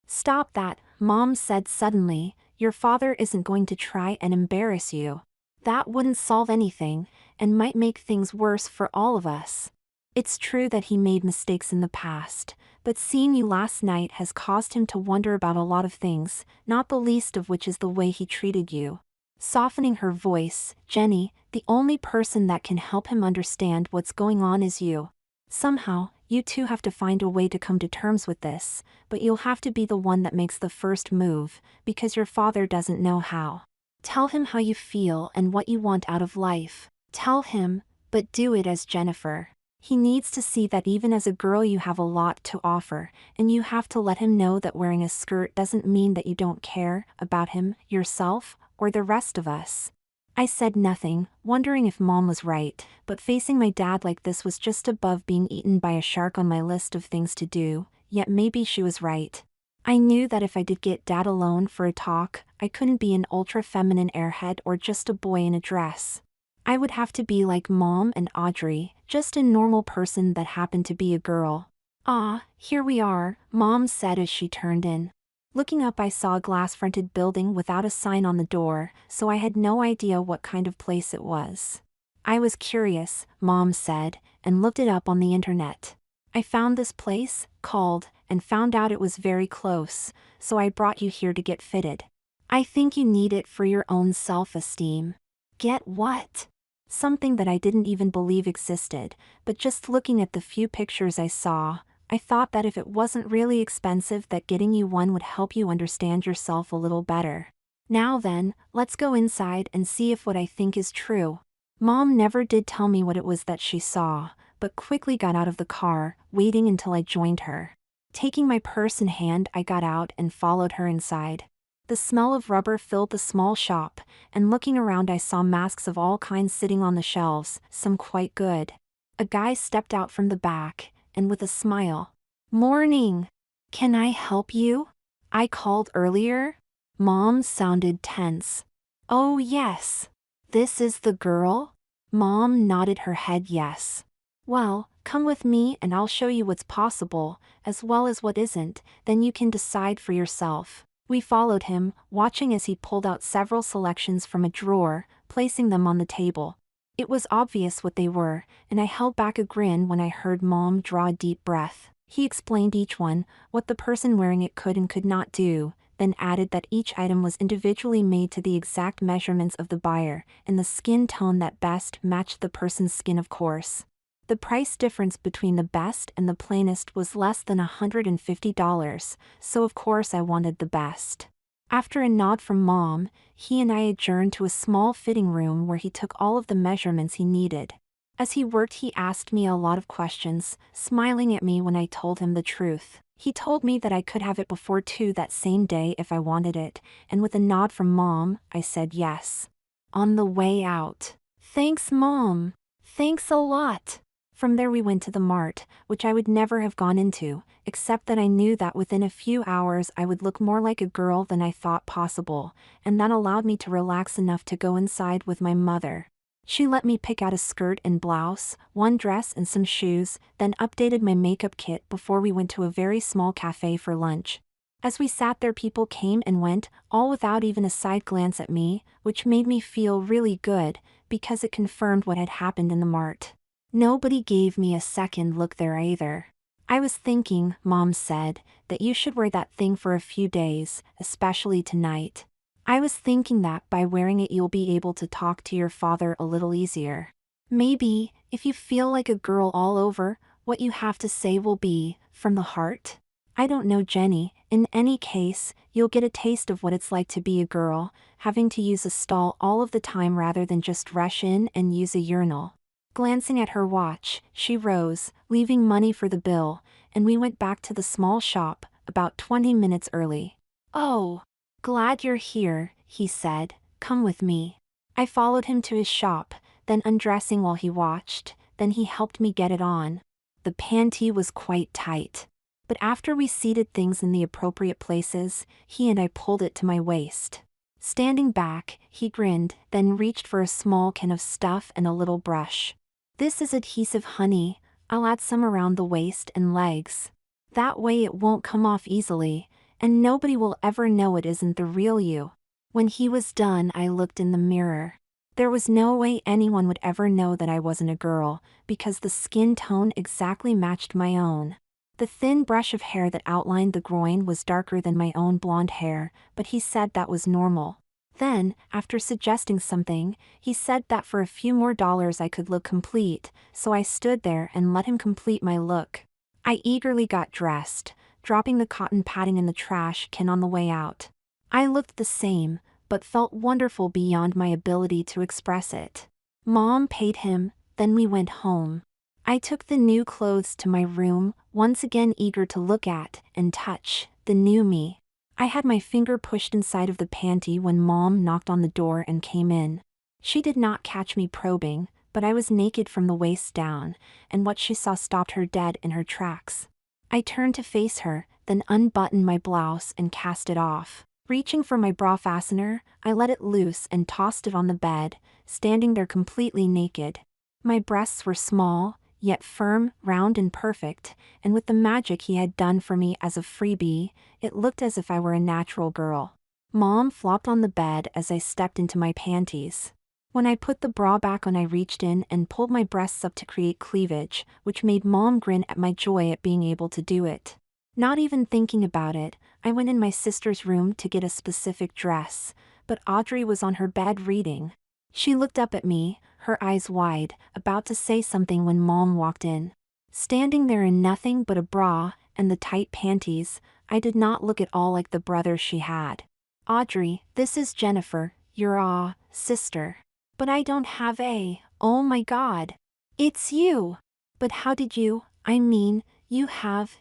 Stop that, Mom said suddenly. Your father isn't going to try and embarrass you. That wouldn't solve anything, and might make things worse for all of us. It's true that he made mistakes in the past, but seeing you last night has caused him to wonder about a lot of things, not the least of which is the way he treated you. Softening her voice, Jenny, the only person that can help him understand what's going on is you. Somehow, you two have to find a way to come to terms with this, but you'll have to be the one that makes the first move, because your father doesn't know how. Tell him how you feel and what you want out of life. Tell him, but do it as Jennifer. He needs to see that even as a girl you have a lot to offer, and you have to let him know that wearing a skirt doesn't mean that you don't care about him, yourself, or the rest of us. I said nothing, wondering if Mom was right, but facing my dad like this was just above being eaten by a shark on my list of things to do, yet maybe she was right. I knew that if I did get Dad alone for a talk, I couldn't be an ultra-feminine airhead or just a boy in a dress. I would have to be like Mom and Audrey, just a normal person that happened to be a girl. "Ah, here we are," Mom said as she turned in. Looking up I saw a glass-fronted building without a sign on the door, so I had no idea what kind of place it was. "I was curious," Mom said, and looked it up on the internet. "I found this place, called, and found out it was very close, so I brought you here to get fitted. I think you need it for your own self-esteem." Get what? Something that I didn't even believe existed, but just looking at the few pictures I saw, I thought that if it wasn't really expensive that getting you one would help you understand yourself a little better. Now then, let's go inside and see if what I think is true. Mom never did tell me what it was that she saw, but quickly got out of the car, waiting until I joined her. Taking my purse in hand I got out and followed her inside. The smell of rubber filled the small shop, and looking around I saw masks of all kinds sitting on the shelves, some quite good. A guy stepped out from the back, and with a smile, "Morning! Can I help you? I called earlier?" Mom sounded tense. "Oh yes. This is the girl?" Mom nodded her head yes. "Well, come with me and I'll show you what's possible, as well as what isn't, then you can decide for yourself." We followed him, watching as he pulled out several selections from a drawer, placing them on the table. It was obvious what they were, and I held back a grin when I heard Mom draw a deep breath. He explained each one, what the person wearing it could and could not do, then added that each item was individually made to the exact measurements of the buyer, and the skin tone that best matched the person's skin, of course. The price difference between the best and the plainest was less than $150, so of course I wanted the best. After a nod from Mom, he and I adjourned to a small fitting room where he took all of the measurements he needed. As he worked he asked me a lot of questions, smiling at me when I told him the truth. He told me that I could have it before 2 that same day if I wanted it, and with a nod from Mom, I said yes. On the way out, "Thanks Mom. Thanks a lot." From there we went to the mart, which I would never have gone into, except that I knew that within a few hours I would look more like a girl than I thought possible, and that allowed me to relax enough to go inside with my mother. She let me pick out a skirt and blouse, one dress and some shoes, then updated my makeup kit before we went to a very small cafe for lunch. As we sat there people came and went, all without even a side glance at me, which made me feel really good, because it confirmed what had happened in the mart. Nobody gave me a second look there either. "I was thinking," Mom said, "that you should wear that thing for a few days, especially tonight. I was thinking that by wearing it you'll be able to talk to your father a little easier. Maybe, if you feel like a girl all over, what you have to say will be, from the heart. I don't know Jenny, in any case, you'll get a taste of what it's like to be a girl, having to use a stall all of the time rather than just rush in and use a urinal." Glancing at her watch, she rose, leaving money for the bill, and we went back to the small shop, about 20 minutes early. "Oh, glad you're here," he said, "come with me." I followed him to his shop, then undressing while he watched, then he helped me get it on. The panty was quite tight. But after we seated things in the appropriate places, he and I pulled it to my waist. Standing back, he grinned, then reached for a small can of stuff and a little brush. "This is adhesive, honey. I'll add some around the waist and legs. That way it won't come off easily, and nobody will ever know it isn't the real you." When he was done, I looked in the mirror. There was no way anyone would ever know that I wasn't a girl, because the skin tone exactly matched my own. The thin brush of hair that outlined the groin was darker than my own blonde hair, but he said that was normal. Then, after suggesting something, he said that for a few more dollars I could look complete, so I stood there and let him complete my look. I eagerly got dressed, dropping the cotton padding in the trash can on the way out. I looked the same, but felt wonderful beyond my ability to express it. Mom paid him, then we went home. I took the new clothes to my room, once again eager to look at and touch the new me. I had my finger pushed inside of the panty when Mom knocked on the door and came in. She did not catch me probing, but I was naked from the waist down, and what she saw stopped her dead in her tracks. I turned to face her, then unbuttoned my blouse and cast it off. Reaching for my bra fastener, I let it loose and tossed it on the bed, standing there completely naked. My breasts were small, yet firm, round and perfect, and with the magic he had done for me as a freebie, it looked as if I were a natural girl. Mom flopped on the bed as I stepped into my panties. When I put the bra back on, I reached in and pulled my breasts up to create cleavage, which made Mom grin at my joy at being able to do it. Not even thinking about it, I went in my sister's room to get a specific dress, but Audrey was on her bed reading. She looked up at me, her eyes wide, about to say something when Mom walked in. Standing there in nothing but a bra and the tight panties, I did not look at all like the brother she had. "Audrey, this is Jennifer, your sister." "But I don't have a." "Oh my God. It's you." "But how did you,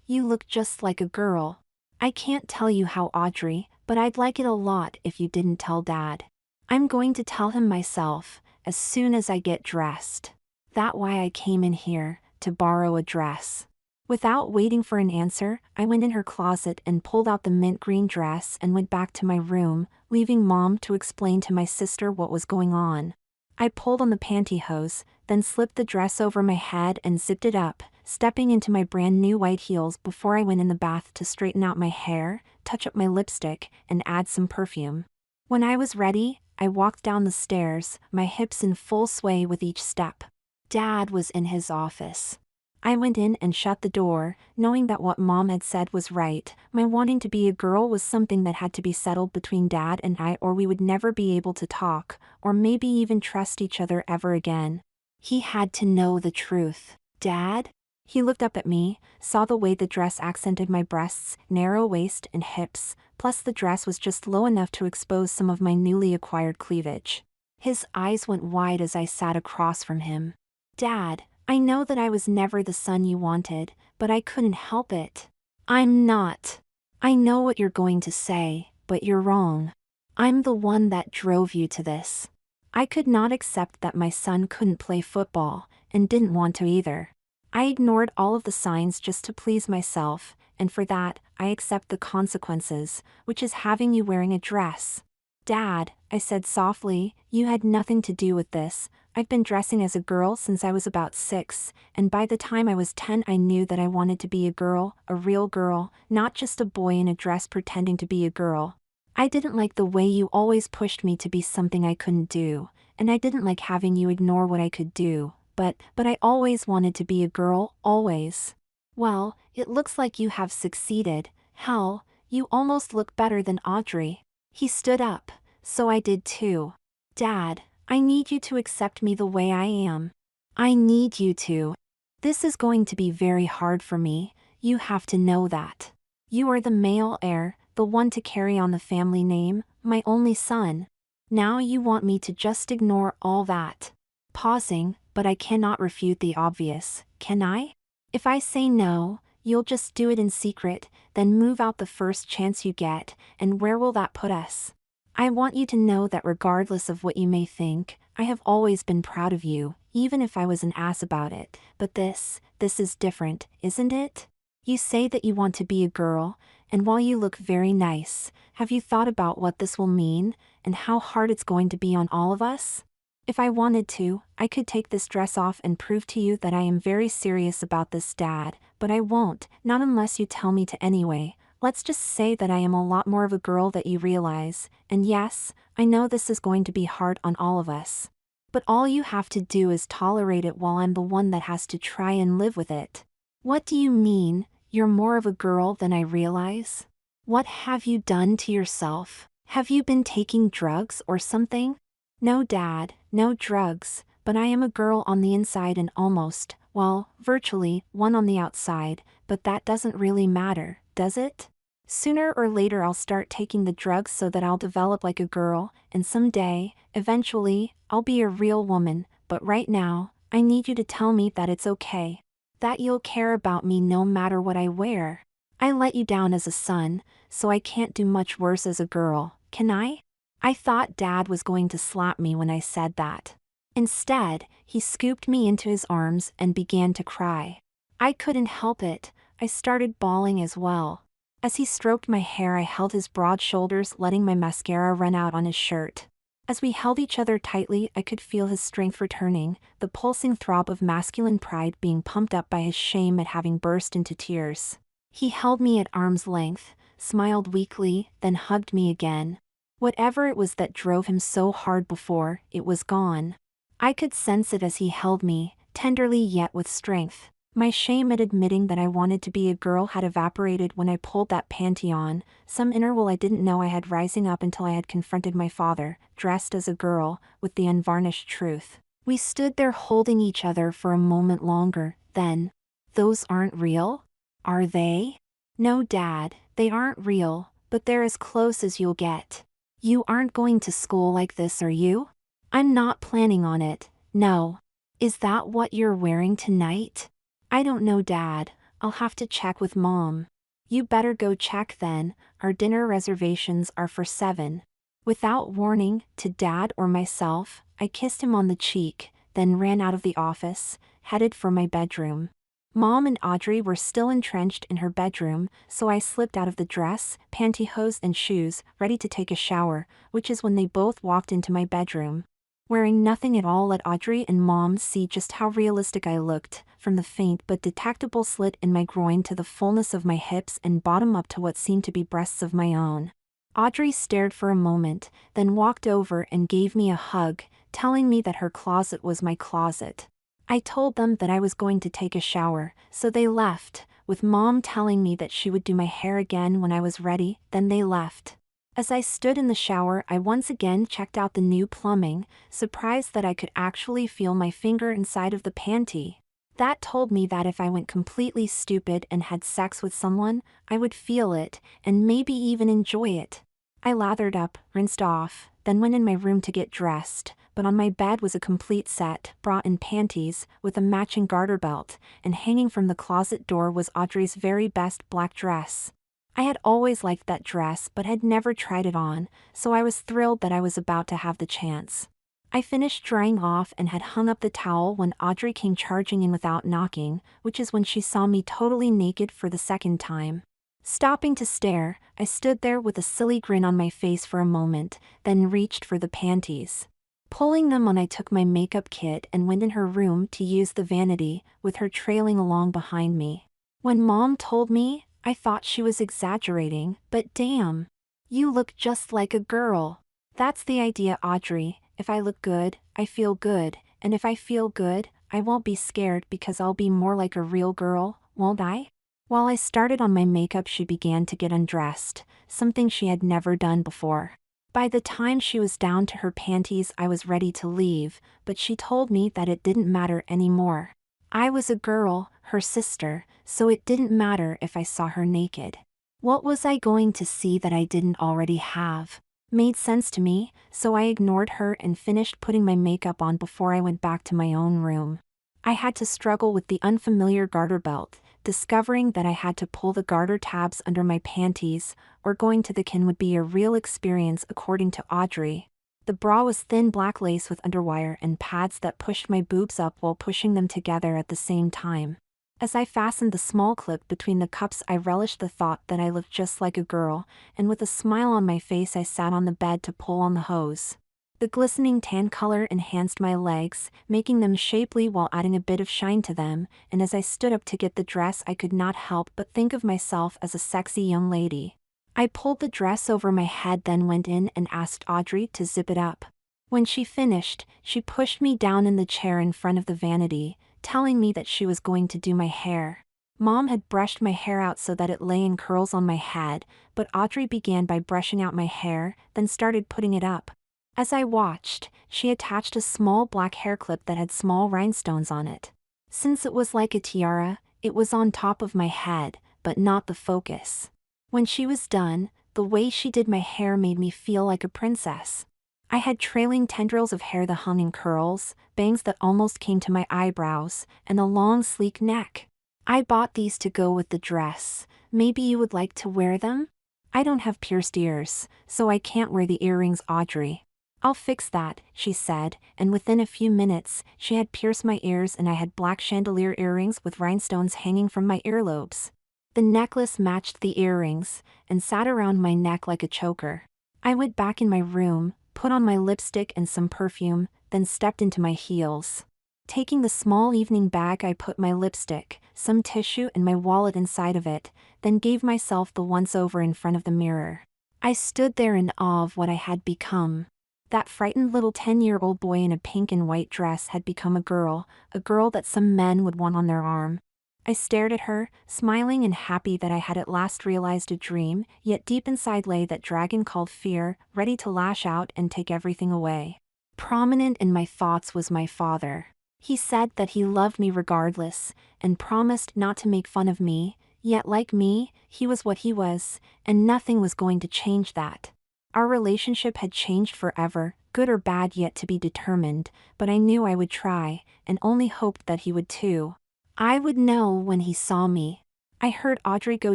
you look just like a girl." "I can't tell you how, Audrey, but I'd like it a lot if you didn't tell Dad." "I'm going to tell him myself, as soon as I get dressed. That's why I came in here, to borrow a dress." Without waiting for an answer, I went in her closet and pulled out the mint green dress and went back to my room, leaving Mom to explain to my sister what was going on. I pulled on the pantyhose, then slipped the dress over my head and zipped it up, stepping into my brand new white heels before I went in the bath to straighten out my hair, touch up my lipstick, and add some perfume. When I was ready, I walked down the stairs, my hips in full sway with each step. Dad was in his office. I went in and shut the door, knowing that what Mom had said was right. My wanting to be a girl was something that had to be settled between Dad and I, or we would never be able to talk, or maybe even trust each other ever again. He had to know the truth. "Dad?" He looked up at me, saw the way the dress accented my breasts, narrow waist and hips, plus the dress was just low enough to expose some of my newly acquired cleavage. His eyes went wide as I sat across from him. "Dad, I know that I was never the son you wanted, but I couldn't help it." "I'm not." "I know what you're going to say, but you're wrong. I'm the one that drove you to this. I could not accept that my son couldn't play football, and didn't want to either. I ignored all of the signs just to please myself, and for that, I accept the consequences, which is having you wearing a dress." "Dad," I said softly, "you had nothing to do with this. I've been dressing as a girl since I was about 6, and by the time I was 10 I knew that I wanted to be a girl, a real girl, not just a boy in a dress pretending to be a girl. I didn't like the way you always pushed me to be something I couldn't do, and I didn't like having you ignore what I could do, but I always wanted to be a girl, always." "Well, it looks like you have succeeded. Hell, you almost look better than Audrey." He stood up, so I did too. "Dad, I need you to accept me the way I am. I need you to. This is going to be very hard for me, you have to know that. You are the male heir, the one to carry on the family name, my only son. Now you want me to just ignore all that." Pausing, "But I cannot refute the obvious, can I? If I say no, you'll just do it in secret, then move out the first chance you get, and where will that put us? I want you to know that regardless of what you may think, I have always been proud of you, even if I was an ass about it, but this is different, isn't it? You say that you want to be a girl, and while you look very nice, have you thought about what this will mean, and how hard it's going to be on all of us? If I wanted to, I could take this dress off and prove to you that I am very serious about this, Dad, but I won't, not unless you tell me to anyway. Let's just say that I am a lot more of a girl that you realize, and yes, I know this is going to be hard on all of us. But all you have to do is tolerate it while I'm the one that has to try and live with it. What do you mean, you're more of a girl than I realize? What have you done to yourself? Have you been taking drugs or something? No, Dad, no drugs, but I am a girl on the inside and almost, well, virtually, one on the outside, but that doesn't really matter, does it? Sooner or later I'll start taking the drugs so that I'll develop like a girl, and someday, eventually, I'll be a real woman, but right now, I need you to tell me that it's okay. That you'll care about me no matter what I wear. I let you down as a son, so I can't do much worse as a girl, can I? I thought Dad was going to slap me when I said that. Instead, he scooped me into his arms and began to cry. I couldn't help it, I started bawling as well. As he stroked my hair, I held his broad shoulders, letting my mascara run out on his shirt. As we held each other tightly, I could feel his strength returning, the pulsing throb of masculine pride being pumped up by his shame at having burst into tears. He held me at arm's length, smiled weakly, then hugged me again. Whatever it was that drove him so hard before, it was gone. I could sense it as he held me, tenderly yet with strength. My shame at admitting that I wanted to be a girl had evaporated when I pulled that panty on, some inner will I didn't know I had rising up until I had confronted my father, dressed as a girl, with the unvarnished truth. We stood there holding each other for a moment longer, then, "Those aren't real? Are they?" "No, Dad, they aren't real, but they're as close as you'll get. You aren't going to school like this, are you?" "I'm not planning on it, no." "Is that what you're wearing tonight?" "I don't know, Dad, I'll have to check with Mom." "You better go check then, our dinner reservations are for 7. Without warning to Dad or myself, I kissed him on the cheek, then ran out of the office, headed for my bedroom. Mom and Audrey were still entrenched in her bedroom, so I slipped out of the dress, pantyhose and shoes, ready to take a shower, which is when they both walked into my bedroom. Wearing nothing at all, let Audrey and Mom see just how realistic I looked, from the faint but detectable slit in my groin to the fullness of my hips and bottom up to what seemed to be breasts of my own. Audrey stared for a moment, then walked over and gave me a hug, telling me that her closet was my closet. I told them that I was going to take a shower, so they left, with Mom telling me that she would do my hair again when I was ready, then they left. As I stood in the shower, I once again checked out the new plumbing, surprised that I could actually feel my finger inside of the panty. That told me that if I went completely stupid and had sex with someone, I would feel it, and maybe even enjoy it. I lathered up, rinsed off, then went in my room to get dressed, but on my bed was a complete set, bra and panties, with a matching garter belt, and hanging from the closet door was Audrey's very best black dress. I had always liked that dress but had never tried it on, so I was thrilled that I was about to have the chance. I finished drying off and had hung up the towel when Audrey came charging in without knocking, which is when she saw me totally naked for the second time. Stopping to stare, I stood there with a silly grin on my face for a moment, then reached for the panties. Pulling them on, I took my makeup kit and went in her room to use the vanity, with her trailing along behind me. When Mom told me, I thought she was exaggerating, but damn. You look just like a girl. That's the idea, Audrey. If I look good, I feel good, and if I feel good, I won't be scared because I'll be more like a real girl, won't I? While I started on my makeup, she began to get undressed, something she had never done before. By the time she was down to her panties, I was ready to leave, but she told me that it didn't matter anymore. I was a girl, her sister, so it didn't matter if I saw her naked. What was I going to see that I didn't already have? Made sense to me, so I ignored her and finished putting my makeup on before I went back to my own room. I had to struggle with the unfamiliar garter belt, discovering that I had to pull the garter tabs under my panties, or going to the kin would be a real experience according to Audrey. The bra was thin black lace with underwire and pads that pushed my boobs up while pushing them together at the same time. As I fastened the small clip between the cups, I relished the thought that I looked just like a girl, and with a smile on my face I sat on the bed to pull on the hose. The glistening tan color enhanced my legs, making them shapely while adding a bit of shine to them, and as I stood up to get the dress I could not help but think of myself as a sexy young lady. I pulled the dress over my head, then went in and asked Audrey to zip it up. When she finished, she pushed me down in the chair in front of the vanity, telling me that she was going to do my hair. Mom had brushed my hair out so that it lay in curls on my head, but Audrey began by brushing out my hair, then started putting it up. As I watched, she attached a small black hair clip that had small rhinestones on it. Since it was like a tiara, it was on top of my head, but not the focus. When she was done, the way she did my hair made me feel like a princess. I had trailing tendrils of hair that hung in curls, bangs that almost came to my eyebrows, and a long sleek neck. I bought these to go with the dress. Maybe you would like to wear them? I don't have pierced ears, so I can't wear the earrings, Audrey. I'll fix that, she said, and within a few minutes, she had pierced my ears and I had black chandelier earrings with rhinestones hanging from my earlobes. The necklace matched the earrings, and sat around my neck like a choker. I went back in my room, put on my lipstick and some perfume, then stepped into my heels. Taking the small evening bag, I put my lipstick, some tissue and my wallet inside of it, then gave myself the once-over in front of the mirror. I stood there in awe of what I had become. That frightened little 10-year-old boy in a pink and white dress had become a girl that some men would want on their arm. I stared at her, smiling and happy that I had at last realized a dream, yet deep inside lay that dragon called fear, ready to lash out and take everything away. Prominent in my thoughts was my father. He said that he loved me regardless, and promised not to make fun of me, yet like me, he was what he was, and nothing was going to change that. Our relationship had changed forever, good or bad yet to be determined, but I knew I would try, and only hoped that he would too. I would know when he saw me. I heard Audrey go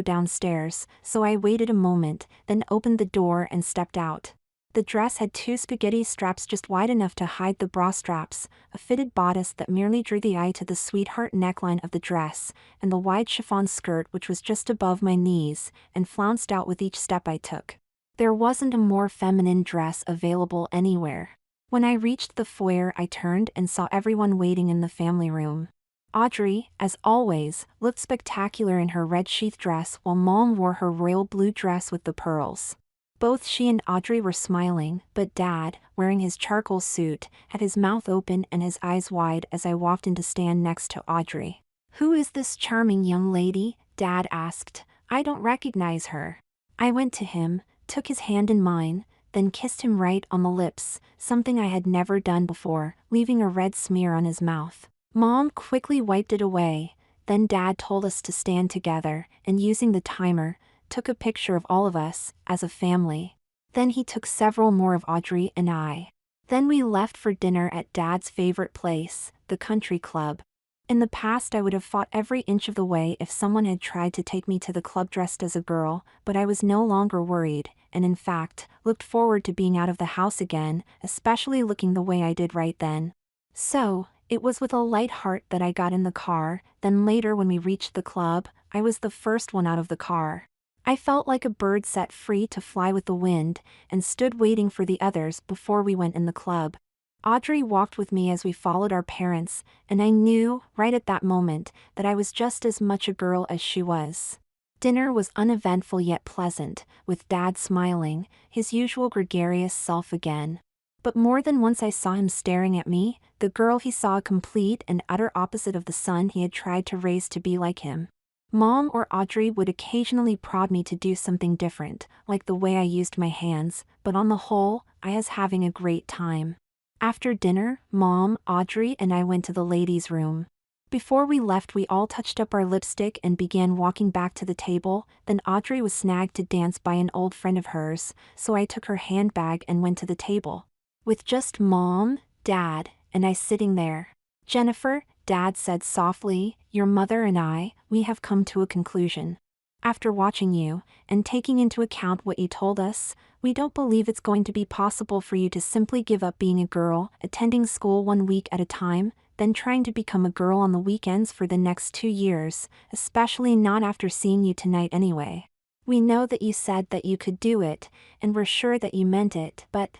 downstairs, so I waited a moment, then opened the door and stepped out. The dress had 2 spaghetti straps just wide enough to hide the bra straps, a fitted bodice that merely drew the eye to the sweetheart neckline of the dress, and the wide chiffon skirt which was just above my knees, and flounced out with each step I took. There wasn't a more feminine dress available anywhere. When I reached the foyer, I turned and saw everyone waiting in the family room. Audrey, as always, looked spectacular in her red sheath dress while Mom wore her royal blue dress with the pearls. Both she and Audrey were smiling, but Dad, wearing his charcoal suit, had his mouth open and his eyes wide as I walked in to stand next to Audrey. "Who is this charming young lady?" Dad asked. "I don't recognize her." I went to him, took his hand in mine, then kissed him right on the lips, something I had never done before, leaving a red smear on his mouth. Mom quickly wiped it away, then Dad told us to stand together, and using the timer, took a picture of all of us, as a family. Then he took several more of Audrey and I. Then we left for dinner at Dad's favorite place, the country club. In the past I would have fought every inch of the way if someone had tried to take me to the club dressed as a girl, but I was no longer worried, and in fact, looked forward to being out of the house again, especially looking the way I did right then. So, it was with a light heart that I got in the car, then later when we reached the club, I was the first one out of the car. I felt like a bird set free to fly with the wind, and stood waiting for the others before we went in the club. Audrey walked with me as we followed our parents, and I knew, right at that moment, that I was just as much a girl as she was. Dinner was uneventful yet pleasant, with Dad smiling, his usual gregarious self again. But more than once I saw him staring at me, the girl he saw a complete and utter opposite of the son he had tried to raise to be like him. Mom or Audrey would occasionally prod me to do something different, like the way I used my hands, but on the whole, I was having a great time. After dinner, Mom, Audrey, and I went to the ladies' room. Before we left, we all touched up our lipstick and began walking back to the table. Then Audrey was snagged to dance by an old friend of hers, so I took her handbag and went to the table. With just Mom, Dad, and I sitting there. "Jennifer," Dad said softly, "your mother and we have come to a conclusion. After watching you, and taking into account what you told us, we don't believe it's going to be possible for you to simply give up being a girl, attending school 1 week at a time, then trying to become a girl on the weekends for the next 2 years, especially not after seeing you tonight anyway. We know that you said that you could do it, and we're sure that you meant it, but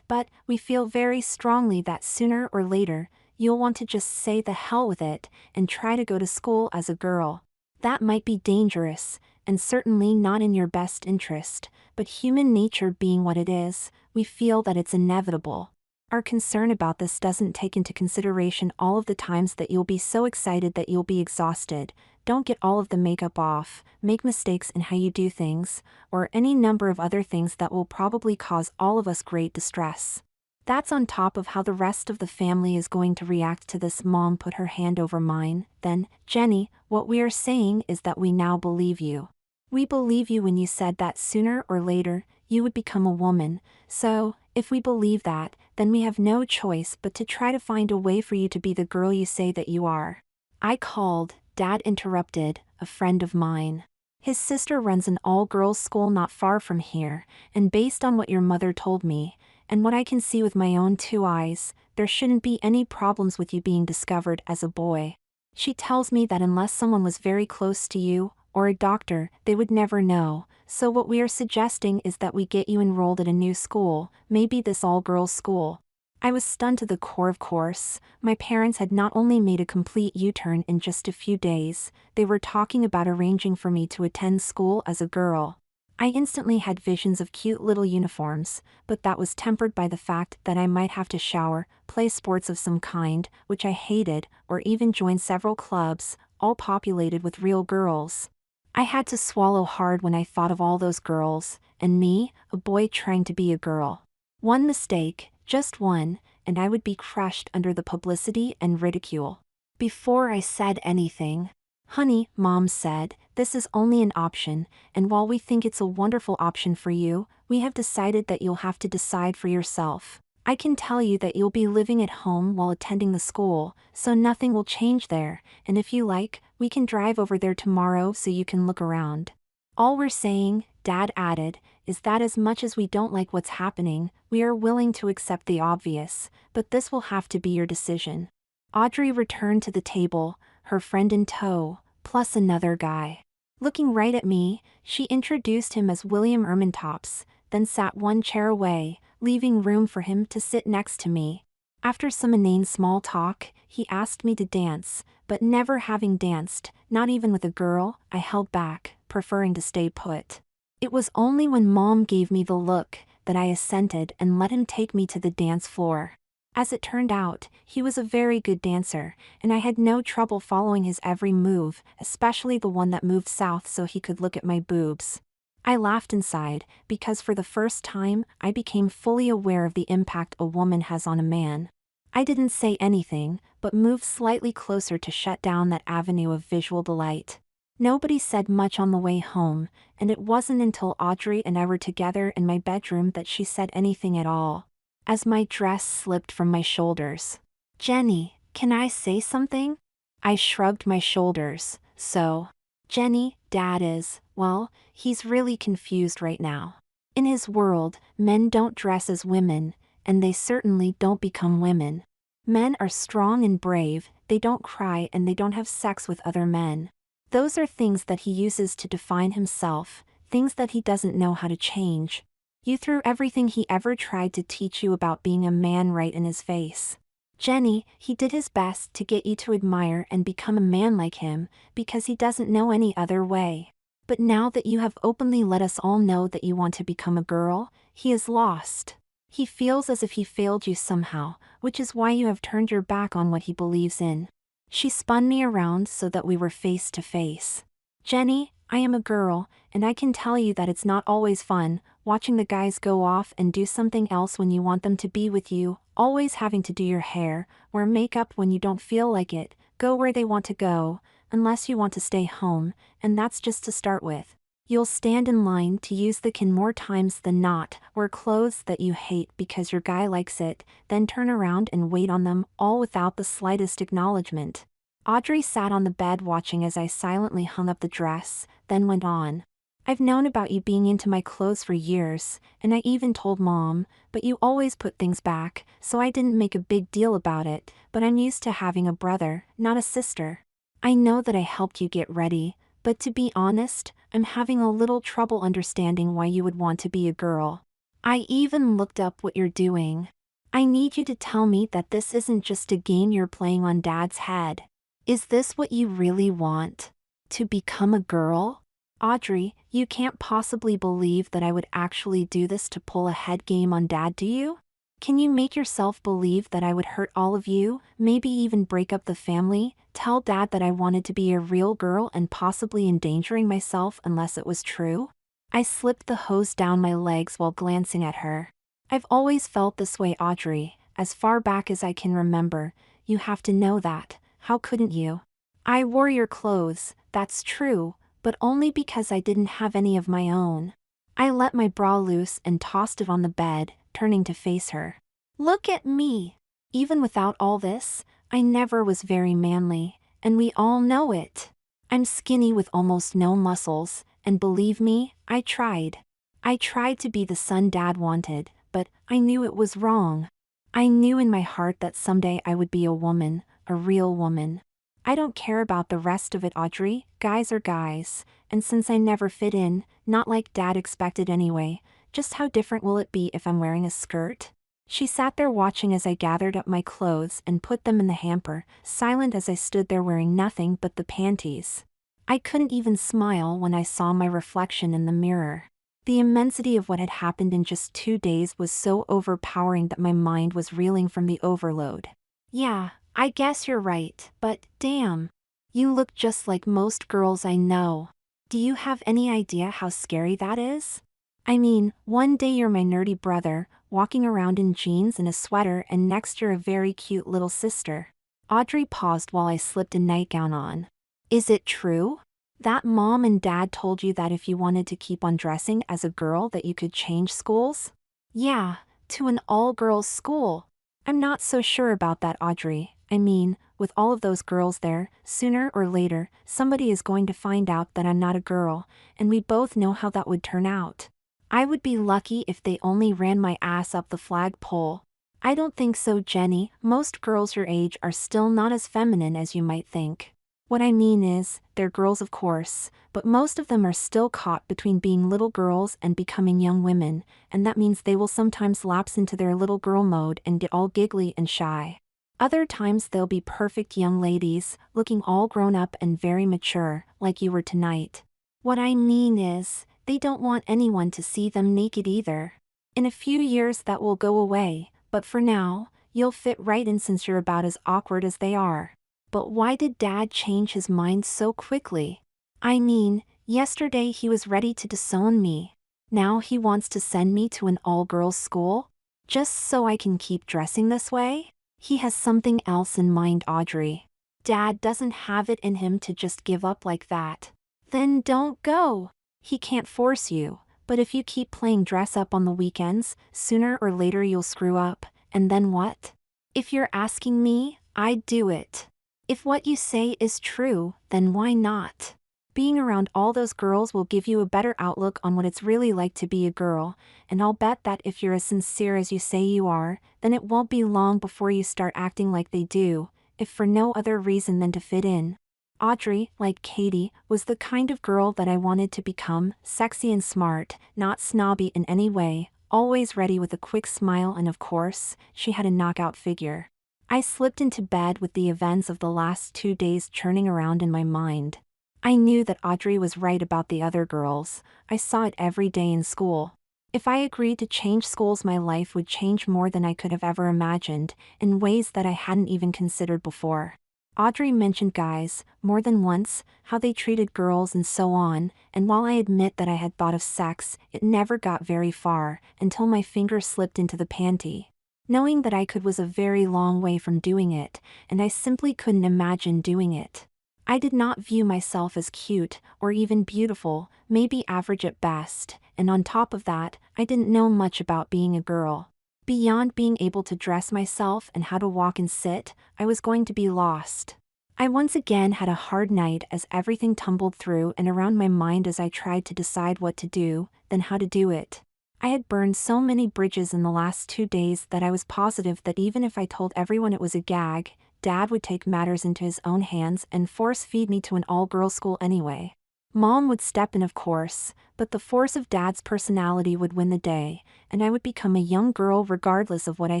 we feel very strongly that sooner or later, you'll want to just say the hell with it and try to go to school as a girl. That might be dangerous, and certainly not in your best interest, but human nature being what it is, we feel that it's inevitable. Our concern about this doesn't take into consideration all of the times that you'll be so excited that you'll be exhausted, don't get all of the makeup off, make mistakes in how you do things, or any number of other things that will probably cause all of us great distress. That's on top of how the rest of the family is going to react to this. Mom put her hand over mine. Then, Jenny, what we are saying is that we now believe you. We believe you when you said that sooner or later, you would become a woman, so, if we believe that, then we have no choice but to try to find a way for you to be the girl you say that you are. I called, Dad interrupted, a friend of mine. His sister runs an all-girls school not far from here, and based on what your mother told me, and what I can see with my own 2 eyes, there shouldn't be any problems with you being discovered as a boy. She tells me that unless someone was very close to you, or a doctor, they would never know, so what we are suggesting is that we get you enrolled at a new school, maybe this all-girls school. I was stunned to the core. Of course, my parents had not only made a complete U-turn in just a few days, they were talking about arranging for me to attend school as a girl. I instantly had visions of cute little uniforms, but that was tempered by the fact that I might have to shower, play sports of some kind, which I hated, or even join several clubs, all populated with real girls. I had to swallow hard when I thought of all those girls, and me, a boy trying to be a girl. One mistake, just one, and I would be crushed under the publicity and ridicule. Before I said anything, "Honey," Mom said, "this is only an option, and while we think it's a wonderful option for you, we have decided that you'll have to decide for yourself. I can tell you that you'll be living at home while attending the school, so nothing will change there, and if you like, we can drive over there tomorrow so you can look around. All we're saying," Dad added, "is that as much as we don't like what's happening, we are willing to accept the obvious, but this will have to be your decision." Audrey returned to the table, her friend in tow, plus another guy. Looking right at me, she introduced him as William Ermintops, then sat one chair away, leaving room for him to sit next to me. After some inane small talk, he asked me to dance, but never having danced, not even with a girl, I held back, preferring to stay put. It was only when Mom gave me the look that I assented and let him take me to the dance floor. As it turned out, he was a very good dancer, and I had no trouble following his every move, especially the one that moved south so he could look at my boobs. I laughed inside, because for the first time, I became fully aware of the impact a woman has on a man. I didn't say anything, but moved slightly closer to shut down that avenue of visual delight. Nobody said much on the way home, and it wasn't until Audrey and I were together in my bedroom that she said anything at all. As my dress slipped from my shoulders. "Jenny, can I say something?" I shrugged my shoulders. "So, Jenny, Dad is, well, he's really confused right now. In his world, men don't dress as women, and they certainly don't become women. Men are strong and brave, they don't cry and they don't have sex with other men. Those are things that he uses to define himself, things that he doesn't know how to change. You threw everything he ever tried to teach you about being a man right in his face. Jenny, he did his best to get you to admire and become a man like him, because he doesn't know any other way. But now that you have openly let us all know that you want to become a girl, he is lost. He feels as if he failed you somehow, which is why you have turned your back on what he believes in." She spun me around so that we were face to face. "Jenny, I am a girl, and I can tell you that it's not always fun, watching the guys go off and do something else when you want them to be with you, always having to do your hair, wear makeup when you don't feel like it, go where they want to go, unless you want to stay home, and that's just to start with. You'll stand in line to use the can more times than not, wear clothes that you hate because your guy likes it, then turn around and wait on them, all without the slightest acknowledgement." Audrey sat on the bed watching as I silently hung up the dress, then went on. "I've known about you being into my clothes for years, and I even told Mom, but you always put things back, so I didn't make a big deal about it, but I'm used to having a brother, not a sister. I know that I helped you get ready, but to be honest, I'm having a little trouble understanding why you would want to be a girl. I even looked up what you're doing. I need you to tell me that this isn't just a game you're playing on Dad's head. Is this what you really want? To become a girl? Audrey, you can't possibly believe that I would actually do this to pull a head game on Dad, do you? Can you make yourself believe that I would hurt all of you, maybe even break up the family, tell Dad that I wanted to be a real girl and possibly endangering myself unless it was true? I slipped the hose down my legs while glancing at her. I've always felt this way, Audrey, as far back as I can remember. You have to know that. How couldn't you? I wore your clothes, that's true, but only because I didn't have any of my own. I let my bra loose and tossed it on the bed, turning to face her. Look at me! Even without all this, I never was very manly, and we all know it. I'm skinny with almost no muscles, and believe me, I tried. I tried to be the son Dad wanted, but I knew it was wrong. I knew in my heart that someday I would be a woman, a real woman. I don't care about the rest of it, Audrey, guys are guys, and since I never fit in, not like Dad expected anyway, just how different will it be if I'm wearing a skirt? She sat there watching as I gathered up my clothes and put them in the hamper, silent as I stood there wearing nothing but the panties. I couldn't even smile when I saw my reflection in the mirror. The immensity of what had happened in just 2 days was so overpowering that my mind was reeling from the overload. Yeah, I guess you're right, but damn. You look just like most girls I know. Do you have any idea how scary that is? I mean, one day you're my nerdy brother, walking around in jeans and a sweater, and next you're a very cute little sister. Audrey paused while I slipped a nightgown on. Is it true? That Mom and Dad told you that if you wanted to keep on dressing as a girl that you could change schools? Yeah, to an all-girls school. I'm not so sure about that, Audrey. I mean, with all of those girls there, sooner or later, somebody is going to find out that I'm not a girl, and we both know how that would turn out. I would be lucky if they only ran my ass up the flagpole. I don't think so, Jenny. Most girls your age are still not as feminine as you might think. What I mean is, they're girls of course, but most of them are still caught between being little girls and becoming young women, and that means they will sometimes lapse into their little girl mode and get all giggly and shy. Other times they'll be perfect young ladies, looking all grown up and very mature, like you were tonight. What I mean is, they don't want anyone to see them naked either. In a few years that will go away, but for now, you'll fit right in since you're about as awkward as they are. But why did Dad change his mind so quickly? I mean, yesterday he was ready to disown me. Now he wants to send me to an all-girls school? Just so I can keep dressing this way? He has something else in mind, Audrey. Dad doesn't have it in him to just give up like that. Then don't go. He can't force you, but if you keep playing dress up on the weekends, sooner or later you'll screw up, and then what? If you're asking me, I'd do it. If what you say is true, then why not? Being around all those girls will give you a better outlook on what it's really like to be a girl, and I'll bet that if you're as sincere as you say you are, then it won't be long before you start acting like they do, if for no other reason than to fit in. Audrey, like Katie, was the kind of girl that I wanted to become, sexy and smart, not snobby in any way, always ready with a quick smile, and of course, she had a knockout figure. I slipped into bed with the events of the last 2 days churning around in my mind. I knew that Audrey was right about the other girls. I saw it every day in school. If I agreed to change schools, my life would change more than I could have ever imagined, in ways that I hadn't even considered before. Audrey mentioned guys, more than once, how they treated girls and so on, and while I admit that I had thought of sex, it never got very far, until my finger slipped into the panty. Knowing that I could was a very long way from doing it, and I simply couldn't imagine doing it. I did not view myself as cute, or even beautiful, maybe average at best, and on top of that, I didn't know much about being a girl. Beyond being able to dress myself and how to walk and sit, I was going to be lost. I once again had a hard night as everything tumbled through and around my mind as I tried to decide what to do, then how to do it. I had burned so many bridges in the last 2 days that I was positive that even if I told everyone it was a gag, Dad would take matters into his own hands and force-feed me to an all-girls school anyway. Mom would step in, of course, but the force of Dad's personality would win the day, and I would become a young girl regardless of what I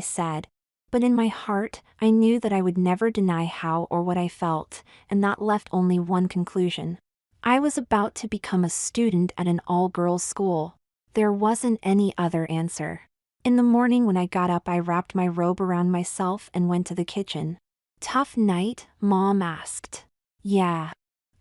said. But in my heart, I knew that I would never deny how or what I felt, and that left only one conclusion. I was about to become a student at an all-girls school. There wasn't any other answer. In the morning when I got up, I wrapped my robe around myself and went to the kitchen. "Tough night?" Mom asked. "Yeah.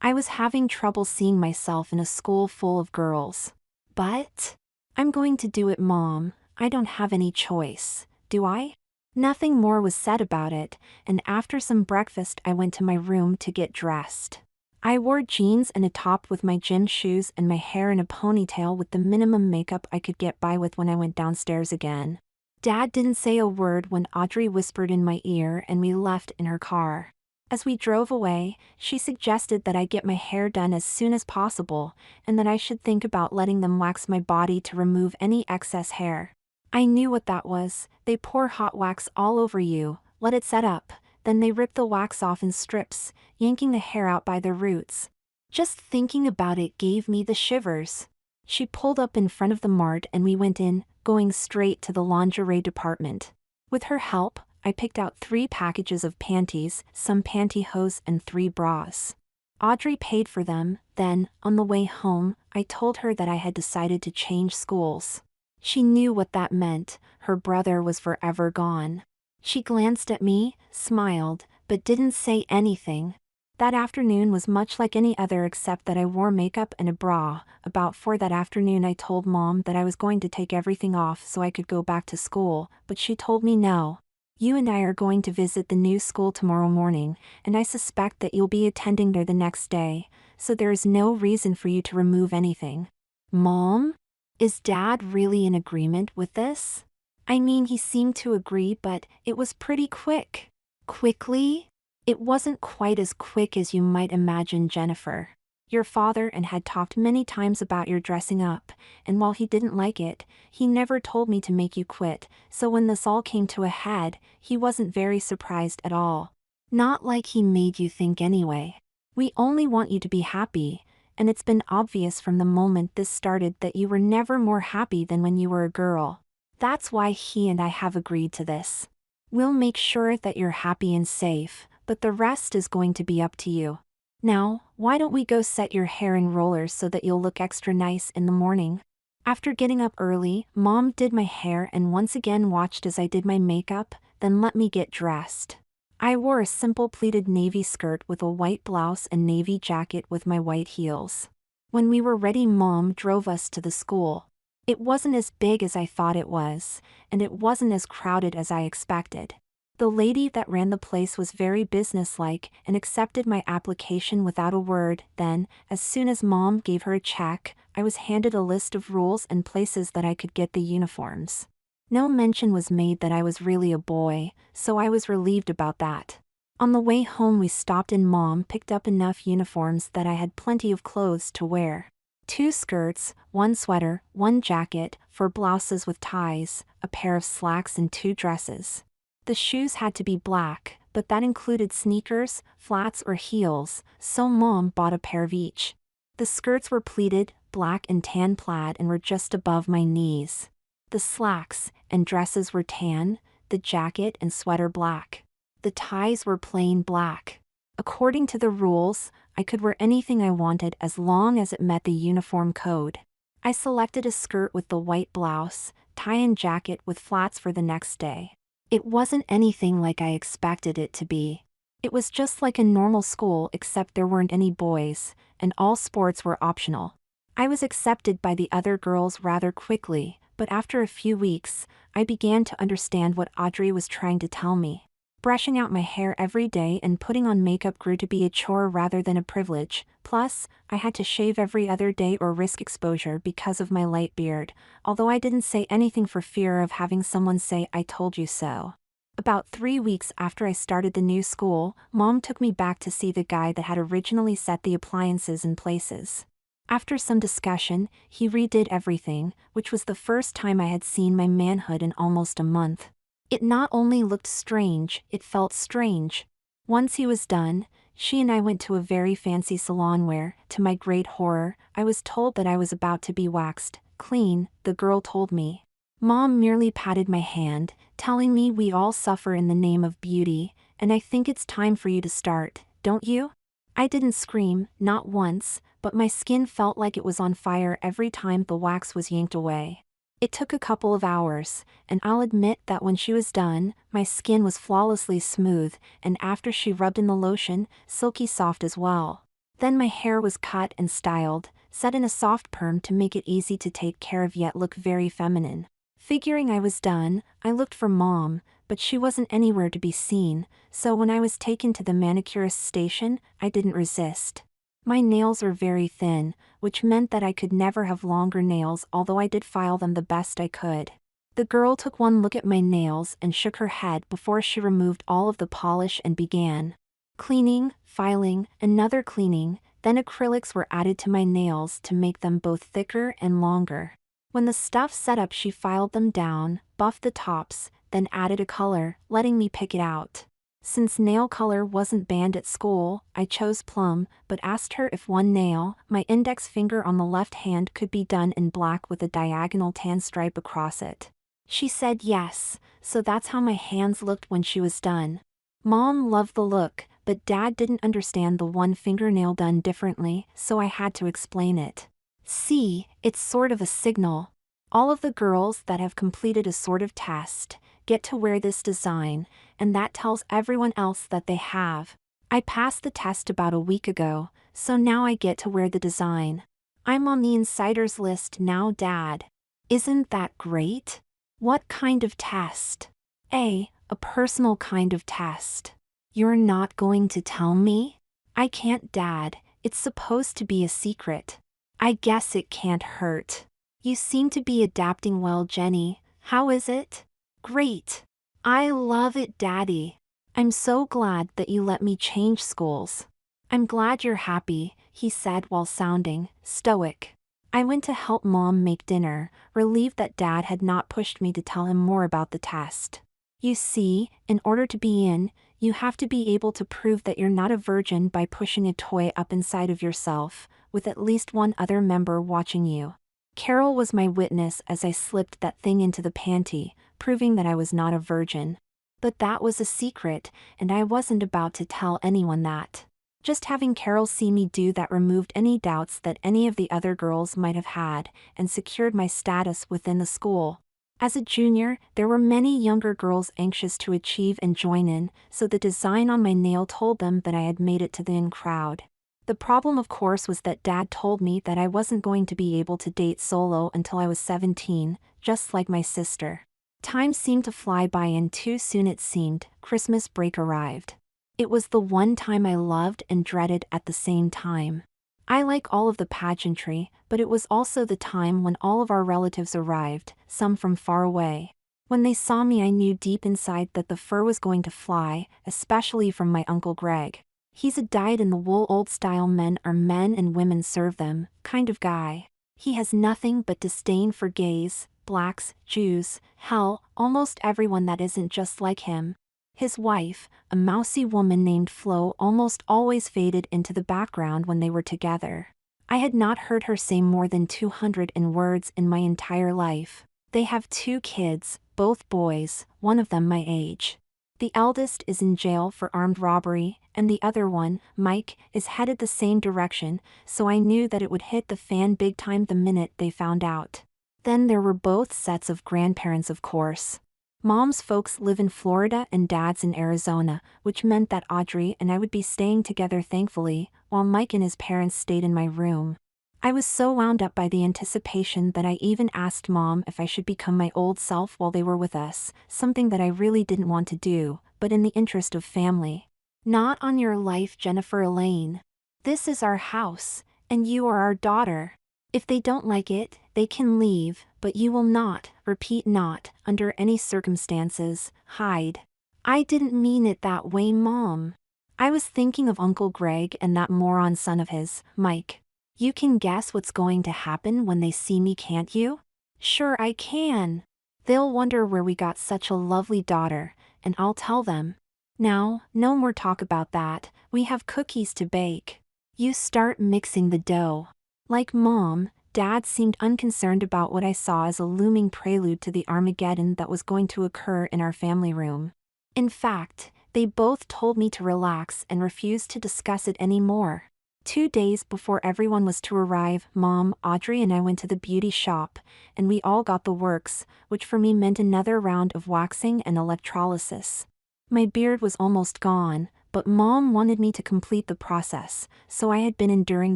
I was having trouble seeing myself in a school full of girls. But I'm going to do it, Mom. I don't have any choice, do I?" Nothing more was said about it, and after some breakfast I went to my room to get dressed. I wore jeans and a top with my gym shoes and my hair in a ponytail with the minimum makeup I could get by with when I went downstairs again. Dad didn't say a word when Audrey whispered in my ear and we left in her car. As we drove away, she suggested that I get my hair done as soon as possible, and that I should think about letting them wax my body to remove any excess hair. I knew what that was. They pour hot wax all over you, let it set up, then they rip the wax off in strips, yanking the hair out by the roots. Just thinking about it gave me the shivers. She pulled up in front of the mart and we went in, going straight to the lingerie department. With her help, I picked out 3 packages of panties, some pantyhose and 3 bras. Audrey paid for them, then, on the way home, I told her that I had decided to change schools. She knew what that meant. Her brother was forever gone. She glanced at me, smiled, but didn't say anything. That afternoon was much like any other except that I wore makeup and a bra. About 4 that afternoon I told Mom that I was going to take everything off so I could go back to school, but she told me no. "You and I are going to visit the new school tomorrow morning, and I suspect that you'll be attending there the next day, so there is no reason for you to remove anything." Mom? Is Dad really in agreement with this? I mean, he seemed to agree, but it was pretty quick. Quickly? It wasn't quite as quick as you might imagine, Jennifer. Your father and had talked many times about your dressing up, and while he didn't like it, he never told me to make you quit, so when this all came to a head, he wasn't very surprised at all. Not like he made you think anyway. We only want you to be happy, and it's been obvious from the moment this started that you were never more happy than when you were a girl. That's why he and I have agreed to this. We'll make sure that you're happy and safe, but the rest is going to be up to you. Now, why don't we go set your hair in rollers so that you'll look extra nice in the morning? After getting up early, Mom did my hair and once again watched as I did my makeup, then let me get dressed. I wore a simple pleated navy skirt with a white blouse and navy jacket with my white heels. When we were ready, Mom drove us to the school. It wasn't as big as I thought it was, and it wasn't as crowded as I expected. The lady that ran the place was very businesslike and accepted my application without a word. Then, as soon as Mom gave her a check, I was handed a list of rules and places that I could get the uniforms. No mention was made that I was really a boy, so I was relieved about that. On the way home we stopped and Mom picked up enough uniforms that I had plenty of clothes to wear. 2 skirts, 1 sweater, 1 jacket, 4 blouses with ties, a pair of slacks and 2 dresses. The shoes had to be black, but that included sneakers, flats or heels, so Mom bought a pair of each. The skirts were pleated, black and tan plaid and were just above my knees. The slacks and dresses were tan, the jacket and sweater black. The ties were plain black. According to the rules, I could wear anything I wanted as long as it met the uniform code. I selected a skirt with the white blouse, tie and jacket with flats for the next day. It wasn't anything like I expected it to be. It was just like a normal school except there weren't any boys, and all sports were optional. I was accepted by the other girls rather quickly, but after a few weeks, I began to understand what Audrey was trying to tell me. Brushing out my hair every day and putting on makeup grew to be a chore rather than a privilege. Plus, I had to shave every other day or risk exposure because of my light beard, although I didn't say anything for fear of having someone say I told you so. About 3 weeks after I started the new school, Mom took me back to see the guy that had originally set the appliances in places. After some discussion, he redid everything, which was the first time I had seen my manhood in almost a month. It not only looked strange, it felt strange. Once he was done, She and I went to a very fancy salon where, to my great horror, I was told that I was about to be waxed clean, the girl told me. Mom merely patted my hand, telling me we all suffer in the name of beauty, and I think it's time for you to start, don't you? I didn't scream, not once, but my skin felt like it was on fire every time the wax was yanked away. It took a couple of hours, and I'll admit that when she was done, my skin was flawlessly smooth, and after she rubbed in the lotion, silky soft as well. Then my hair was cut and styled, set in a soft perm to make it easy to take care of yet look very feminine. Figuring I was done, I looked for Mom, but she wasn't anywhere to be seen, so when I was taken to the manicurist's station, I didn't resist. My nails are very thin, which meant that I could never have longer nails, although I did file them the best I could. The girl took one look at my nails and shook her head before she removed all of the polish and began cleaning, filing, another cleaning, then acrylics were added to my nails to make them both thicker and longer. When the stuff set up, she filed them down, buffed the tops, then added a color, letting me pick it out. Since nail color wasn't banned at school, I chose plum, but asked her if one nail, my index finger on the left hand, could be done in black with a diagonal tan stripe across it. She said yes, so that's how my hands looked when she was done. Mom loved the look, but Dad didn't understand the one fingernail done differently, so I had to explain it. See, it's sort of a signal. All of the girls that have completed a sort of test get to wear this design, and that tells everyone else that they have. I passed the test about a week ago, so now I get to wear the design. I'm on the insiders list now, Dad. Isn't that great? What kind of test? A personal kind of test. You're not going to tell me? I can't, Dad. It's supposed to be a secret. I guess it can't hurt. You seem to be adapting well, Jenny. How is it? Great. I love it, Daddy. I'm so glad that you let me change schools. I'm glad you're happy, he said while sounding stoic. I went to help Mom make dinner, relieved that Dad had not pushed me to tell him more about the test. You see, in order to be in, you have to be able to prove that you're not a virgin by pushing a toy up inside of yourself, with at least one other member watching you. Carol was my witness as I slipped that thing into the panty, proving that I was not a virgin. But that was a secret, and I wasn't about to tell anyone that. Just having Carol see me do that removed any doubts that any of the other girls might have had, and secured my status within the school. As a junior, there were many younger girls anxious to achieve and join in, so the design on my nail told them that I had made it to the in crowd. The problem, of course, was that Dad told me that I wasn't going to be able to date solo until I was 17, just like my sister. Time seemed to fly by, and too soon it seemed. Christmas break arrived. It was the one time I loved and dreaded at the same time. I like all of the pageantry, but it was also the time when all of our relatives arrived, some from far away. When they saw me, I knew deep inside that the fur was going to fly, especially from my Uncle Greg. He's a dyed-in-the-wool old-style men are men and women serve them kind of guy. He has nothing but disdain for gays, blacks, Jews, hell, almost everyone that isn't just like him. His wife, a mousy woman named Flo, almost always faded into the background when they were together. I had not heard her say more than 200 words in my entire life. They have 2 kids, both boys, one of them my age. The eldest is in jail for armed robbery, and the other one, Mike, is headed the same direction, so I knew that it would hit the fan big time the minute they found out. Then there were both sets of grandparents, of course. Mom's folks live in Florida and Dad's in Arizona, which meant that Audrey and I would be staying together, thankfully, while Mike and his parents stayed in my room. I was so wound up by the anticipation that I even asked Mom if I should become my old self while they were with us, something that I really didn't want to do, but in the interest of family. Not on your life, Jennifer Elaine. This is our house, and you are our daughter. If they don't like it, they can leave, but you will not, repeat not, under any circumstances, hide. I didn't mean it that way, Mom. I was thinking of Uncle Greg and that moron son of his, Mike. You can guess what's going to happen when they see me, can't you? Sure I can. They'll wonder where we got such a lovely daughter, and I'll tell them. Now, no more talk about that, we have cookies to bake. You start mixing the dough. Like Mom, Dad seemed unconcerned about what I saw as a looming prelude to the Armageddon that was going to occur in our family room. In fact, they both told me to relax and refuse to discuss it anymore. 2 days before everyone was to arrive, Mom, Audrey and I went to the beauty shop, and we all got the works, which for me meant another round of waxing and electrolysis. My beard was almost gone, but Mom wanted me to complete the process, so I had been enduring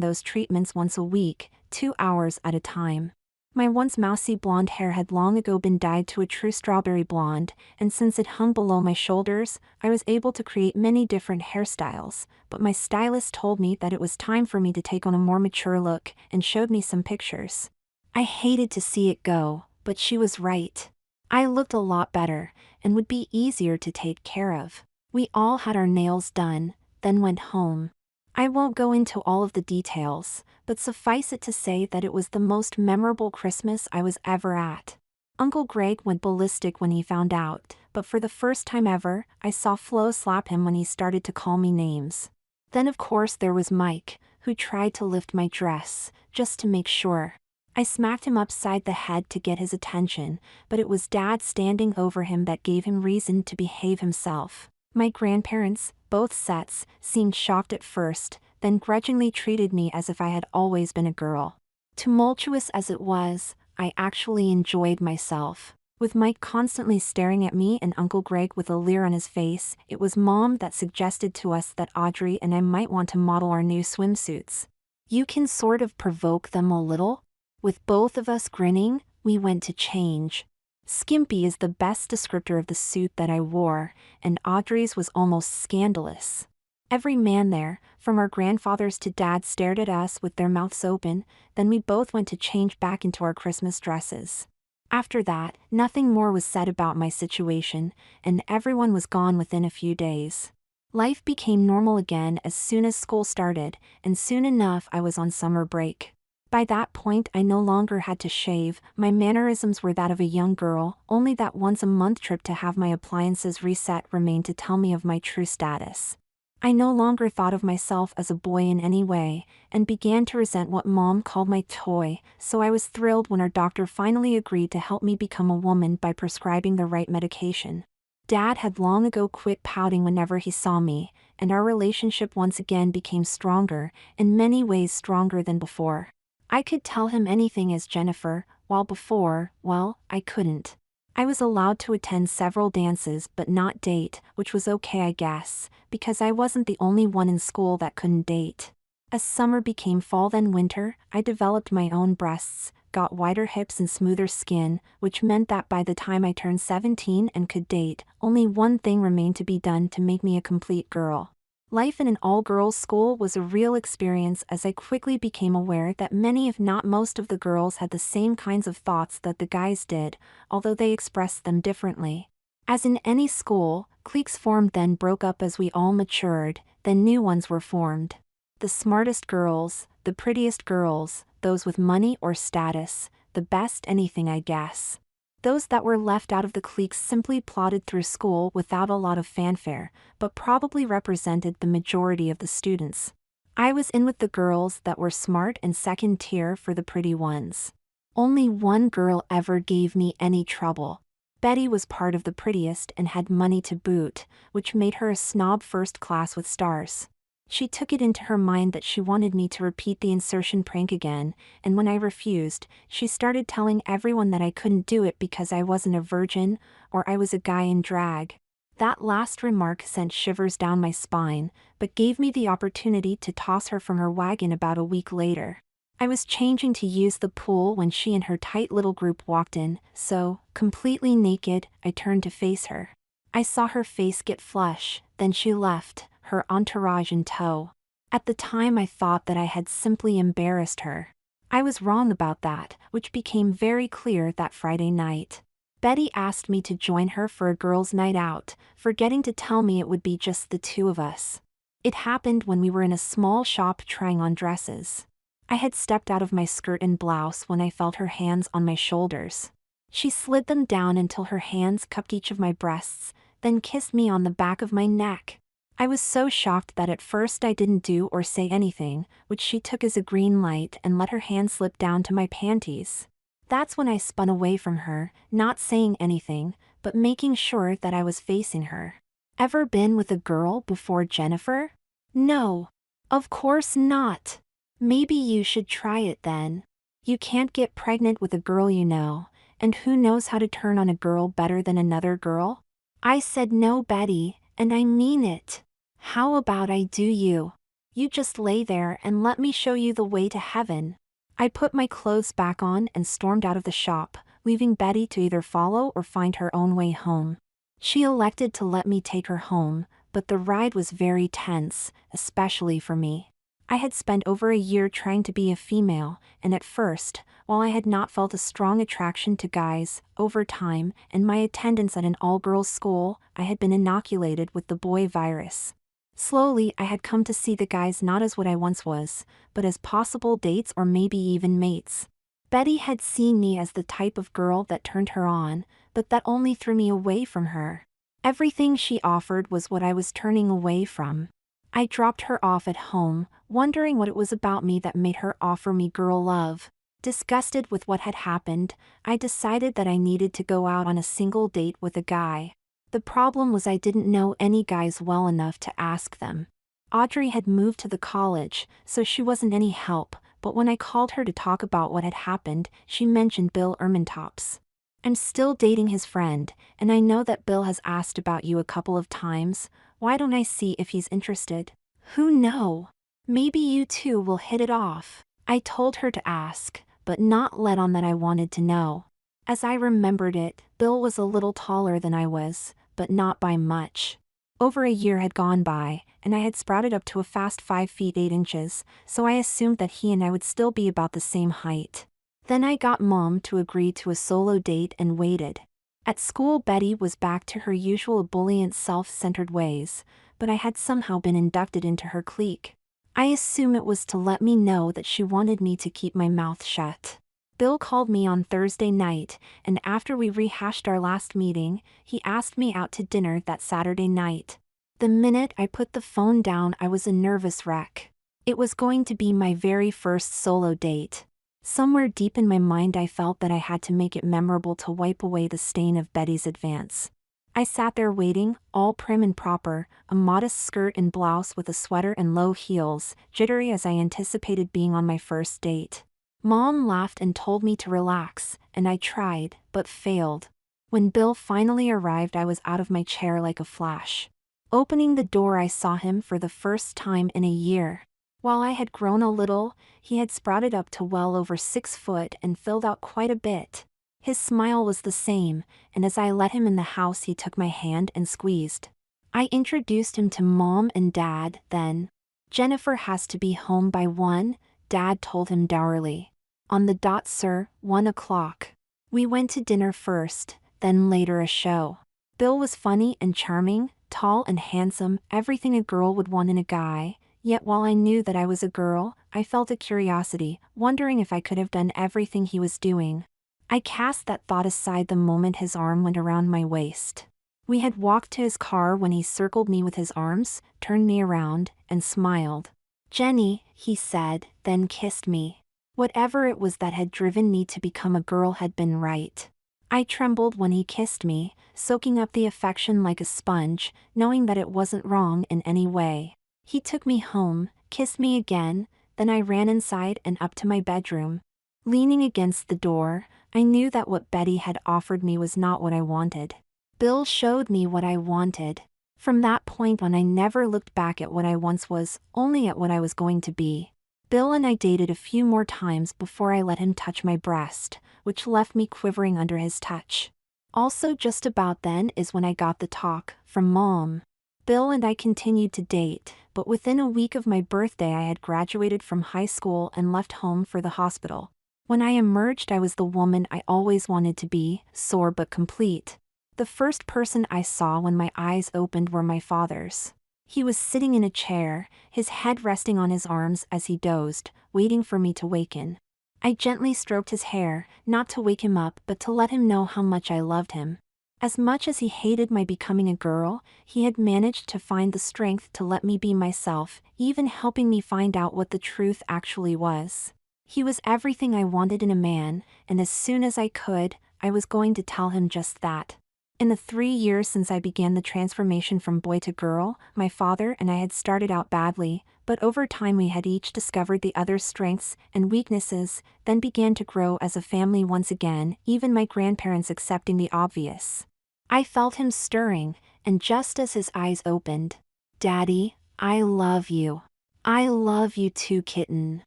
those treatments once a week, 2 hours at a time. My once mousy blonde hair had long ago been dyed to a true strawberry blonde, and since it hung below my shoulders, I was able to create many different hairstyles, but my stylist told me that it was time for me to take on a more mature look and showed me some pictures. I hated to see it go, but she was right. I looked a lot better, and would be easier to take care of. We all had our nails done, then went home. I won't go into all of the details, but suffice it to say that it was the most memorable Christmas I was ever at. Uncle Greg went ballistic when he found out, but for the first time ever, I saw Flo slap him when he started to call me names. Then of course there was Mike, who tried to lift my dress, just to make sure. I smacked him upside the head to get his attention, but it was Dad standing over him that gave him reason to behave himself. My grandparents, both sets, seemed shocked at first, then grudgingly treated me as if I had always been a girl. Tumultuous as it was, I actually enjoyed myself. With Mike constantly staring at me and Uncle Greg with a leer on his face, it was Mom that suggested to us that Audrey and I might want to model our new swimsuits. You can sort of provoke them a little. With both of us grinning, we went to change. Skimpy is the best descriptor of the suit that I wore, and Audrey's was almost scandalous. Every man there, from our grandfathers to Dad, stared at us with their mouths open, then we both went to change back into our Christmas dresses. After that, nothing more was said about my situation, and everyone was gone within a few days. Life became normal again as soon as school started, and soon enough I was on summer break. By that point I no longer had to shave, my mannerisms were that of a young girl, only that once-a-month trip to have my appliances reset remained to tell me of my true status. I no longer thought of myself as a boy in any way, and began to resent what Mom called my toy, so I was thrilled when our doctor finally agreed to help me become a woman by prescribing the right medication. Dad had long ago quit pouting whenever he saw me, and our relationship once again became stronger, in many ways stronger than before. I could tell him anything as Jennifer, while before, well, I couldn't. I was allowed to attend several dances but not date, which was okay I guess, because I wasn't the only one in school that couldn't date. As summer became fall then winter, I developed my own breasts, got wider hips and smoother skin, which meant that by the time I turned 17 and could date, only one thing remained to be done to make me a complete girl. Life in an all-girls school was a real experience as I quickly became aware that many if not most of the girls had the same kinds of thoughts that the guys did, although they expressed them differently. As in any school, cliques formed then broke up as we all matured, then new ones were formed. The smartest girls, the prettiest girls, those with money or status, the best anything I guess. Those that were left out of the cliques simply plodded through school without a lot of fanfare, but probably represented the majority of the students. I was in with the girls that were smart and second tier for the pretty ones. Only one girl ever gave me any trouble. Betty was part of the prettiest and had money to boot, which made her a snob first class with stars. She took it into her mind that she wanted me to repeat the insertion prank again, and when I refused, she started telling everyone that I couldn't do it because I wasn't a virgin, or I was a guy in drag. That last remark sent shivers down my spine, but gave me the opportunity to toss her from her wagon about a week later. I was changing to use the pool when she and her tight little group walked in, so, completely naked, I turned to face her. I saw her face get flush, then she left, her entourage in tow. At the time I thought that I had simply embarrassed her. I was wrong about that, which became very clear that Friday night. Betty asked me to join her for a girls' night out, forgetting to tell me it would be just the two of us. It happened when we were in a small shop trying on dresses. I had stepped out of my skirt and blouse when I felt her hands on my shoulders. She slid them down until her hands cupped each of my breasts, then kissed me on the back of my neck. I was so shocked that at first I didn't do or say anything, which she took as a green light and let her hand slip down to my panties. That's when I spun away from her, not saying anything, but making sure that I was facing her. Ever been with a girl before, Jennifer? No. Of course not. Maybe you should try it then. You can't get pregnant with a girl you know, and who knows how to turn on a girl better than another girl? I said no, Betty, and I mean it. How about I do you? You just lay there and let me show you the way to heaven. I put my clothes back on and stormed out of the shop, leaving Betty to either follow or find her own way home. She elected to let me take her home, but the ride was very tense, especially for me. I had spent over a year trying to be a female, and at first, while I had not felt a strong attraction to guys, over time, and my attendance at an all-girls school, I had been inoculated with the boy virus. Slowly, I had come to see the guys not as what I once was, but as possible dates or maybe even mates. Betty had seen me as the type of girl that turned her on, but that only threw me away from her. Everything she offered was what I was turning away from. I dropped her off at home, wondering what it was about me that made her offer me girl love. Disgusted with what had happened, I decided that I needed to go out on a single date with a guy. The problem was I didn't know any guys well enough to ask them. Audrey had moved to the college, so she wasn't any help, but when I called her to talk about what had happened, she mentioned Bill Ermintops. I'm still dating his friend, and I know that Bill has asked about you a couple of times. Why don't I see if he's interested? Who knows? Maybe you two will hit it off. I told her to ask, but not let on that I wanted to know. As I remembered it, Bill was a little taller than I was, but not by much. Over a year had gone by, and I had sprouted up to a fast 5 feet 8 inches, so I assumed that he and I would still be about the same height. Then I got Mom to agree to a solo date and waited. At school, Betty was back to her usual ebullient self-centered ways, but I had somehow been inducted into her clique. I assume it was to let me know that she wanted me to keep my mouth shut. Bill called me on Thursday night, and after we rehashed our last meeting, he asked me out to dinner that Saturday night. The minute I put the phone down, I was a nervous wreck. It was going to be my very first solo date. Somewhere deep in my mind I felt that I had to make it memorable to wipe away the stain of Betty's advance. I sat there waiting, all prim and proper, a modest skirt and blouse with a sweater and low heels, jittery as I anticipated being on my first date. Mom laughed and told me to relax, and I tried, but failed. When Bill finally arrived, I was out of my chair like a flash. Opening the door, I saw him for the first time in a year. While I had grown a little, he had sprouted up to well over 6 foot and filled out quite a bit. His smile was the same, and as I let him in the house he took my hand and squeezed. I introduced him to Mom and Dad then. Jennifer has to be home by 1, Dad told him dourly. On the dot, sir, 1 o'clock. We went to dinner first, then later a show. Bill was funny and charming, tall and handsome, everything a girl would want in a guy. Yet while I knew that I was a girl, I felt a curiosity, wondering if I could have done everything he was doing. I cast that thought aside the moment his arm went around my waist. We had walked to his car when he circled me with his arms, turned me around, and smiled. "Jenny," he said, then kissed me. Whatever it was that had driven me to become a girl had been right. I trembled when he kissed me, soaking up the affection like a sponge, knowing that it wasn't wrong in any way. He took me home, kissed me again, then I ran inside and up to my bedroom. Leaning against the door, I knew that what Betty had offered me was not what I wanted. Bill showed me what I wanted. From that point on, I never looked back at what I once was, only at what I was going to be. Bill and I dated a few more times before I let him touch my breast, which left me quivering under his touch. Also just about then is when I got the talk from Mom. Bill and I continued to date, but within a week of my birthday I had graduated from high school and left home for the hospital. When I emerged, I was the woman I always wanted to be, sore but complete. The first person I saw when my eyes opened were my father's. He was sitting in a chair, his head resting on his arms as he dozed, waiting for me to waken. I gently stroked his hair, not to wake him up but to let him know how much I loved him. As much as he hated my becoming a girl, he had managed to find the strength to let me be myself, even helping me find out what the truth actually was. He was everything I wanted in a man, and as soon as I could, I was going to tell him just that. In the 3 years since I began the transformation from boy to girl, my father and I had started out badly, but over time we had each discovered the other's strengths and weaknesses, then began to grow as a family once again, even my grandparents accepting the obvious. I felt him stirring, and just as his eyes opened, "Daddy, I love you. I love you too, kitten.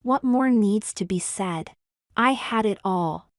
What more needs to be said?" I had it all.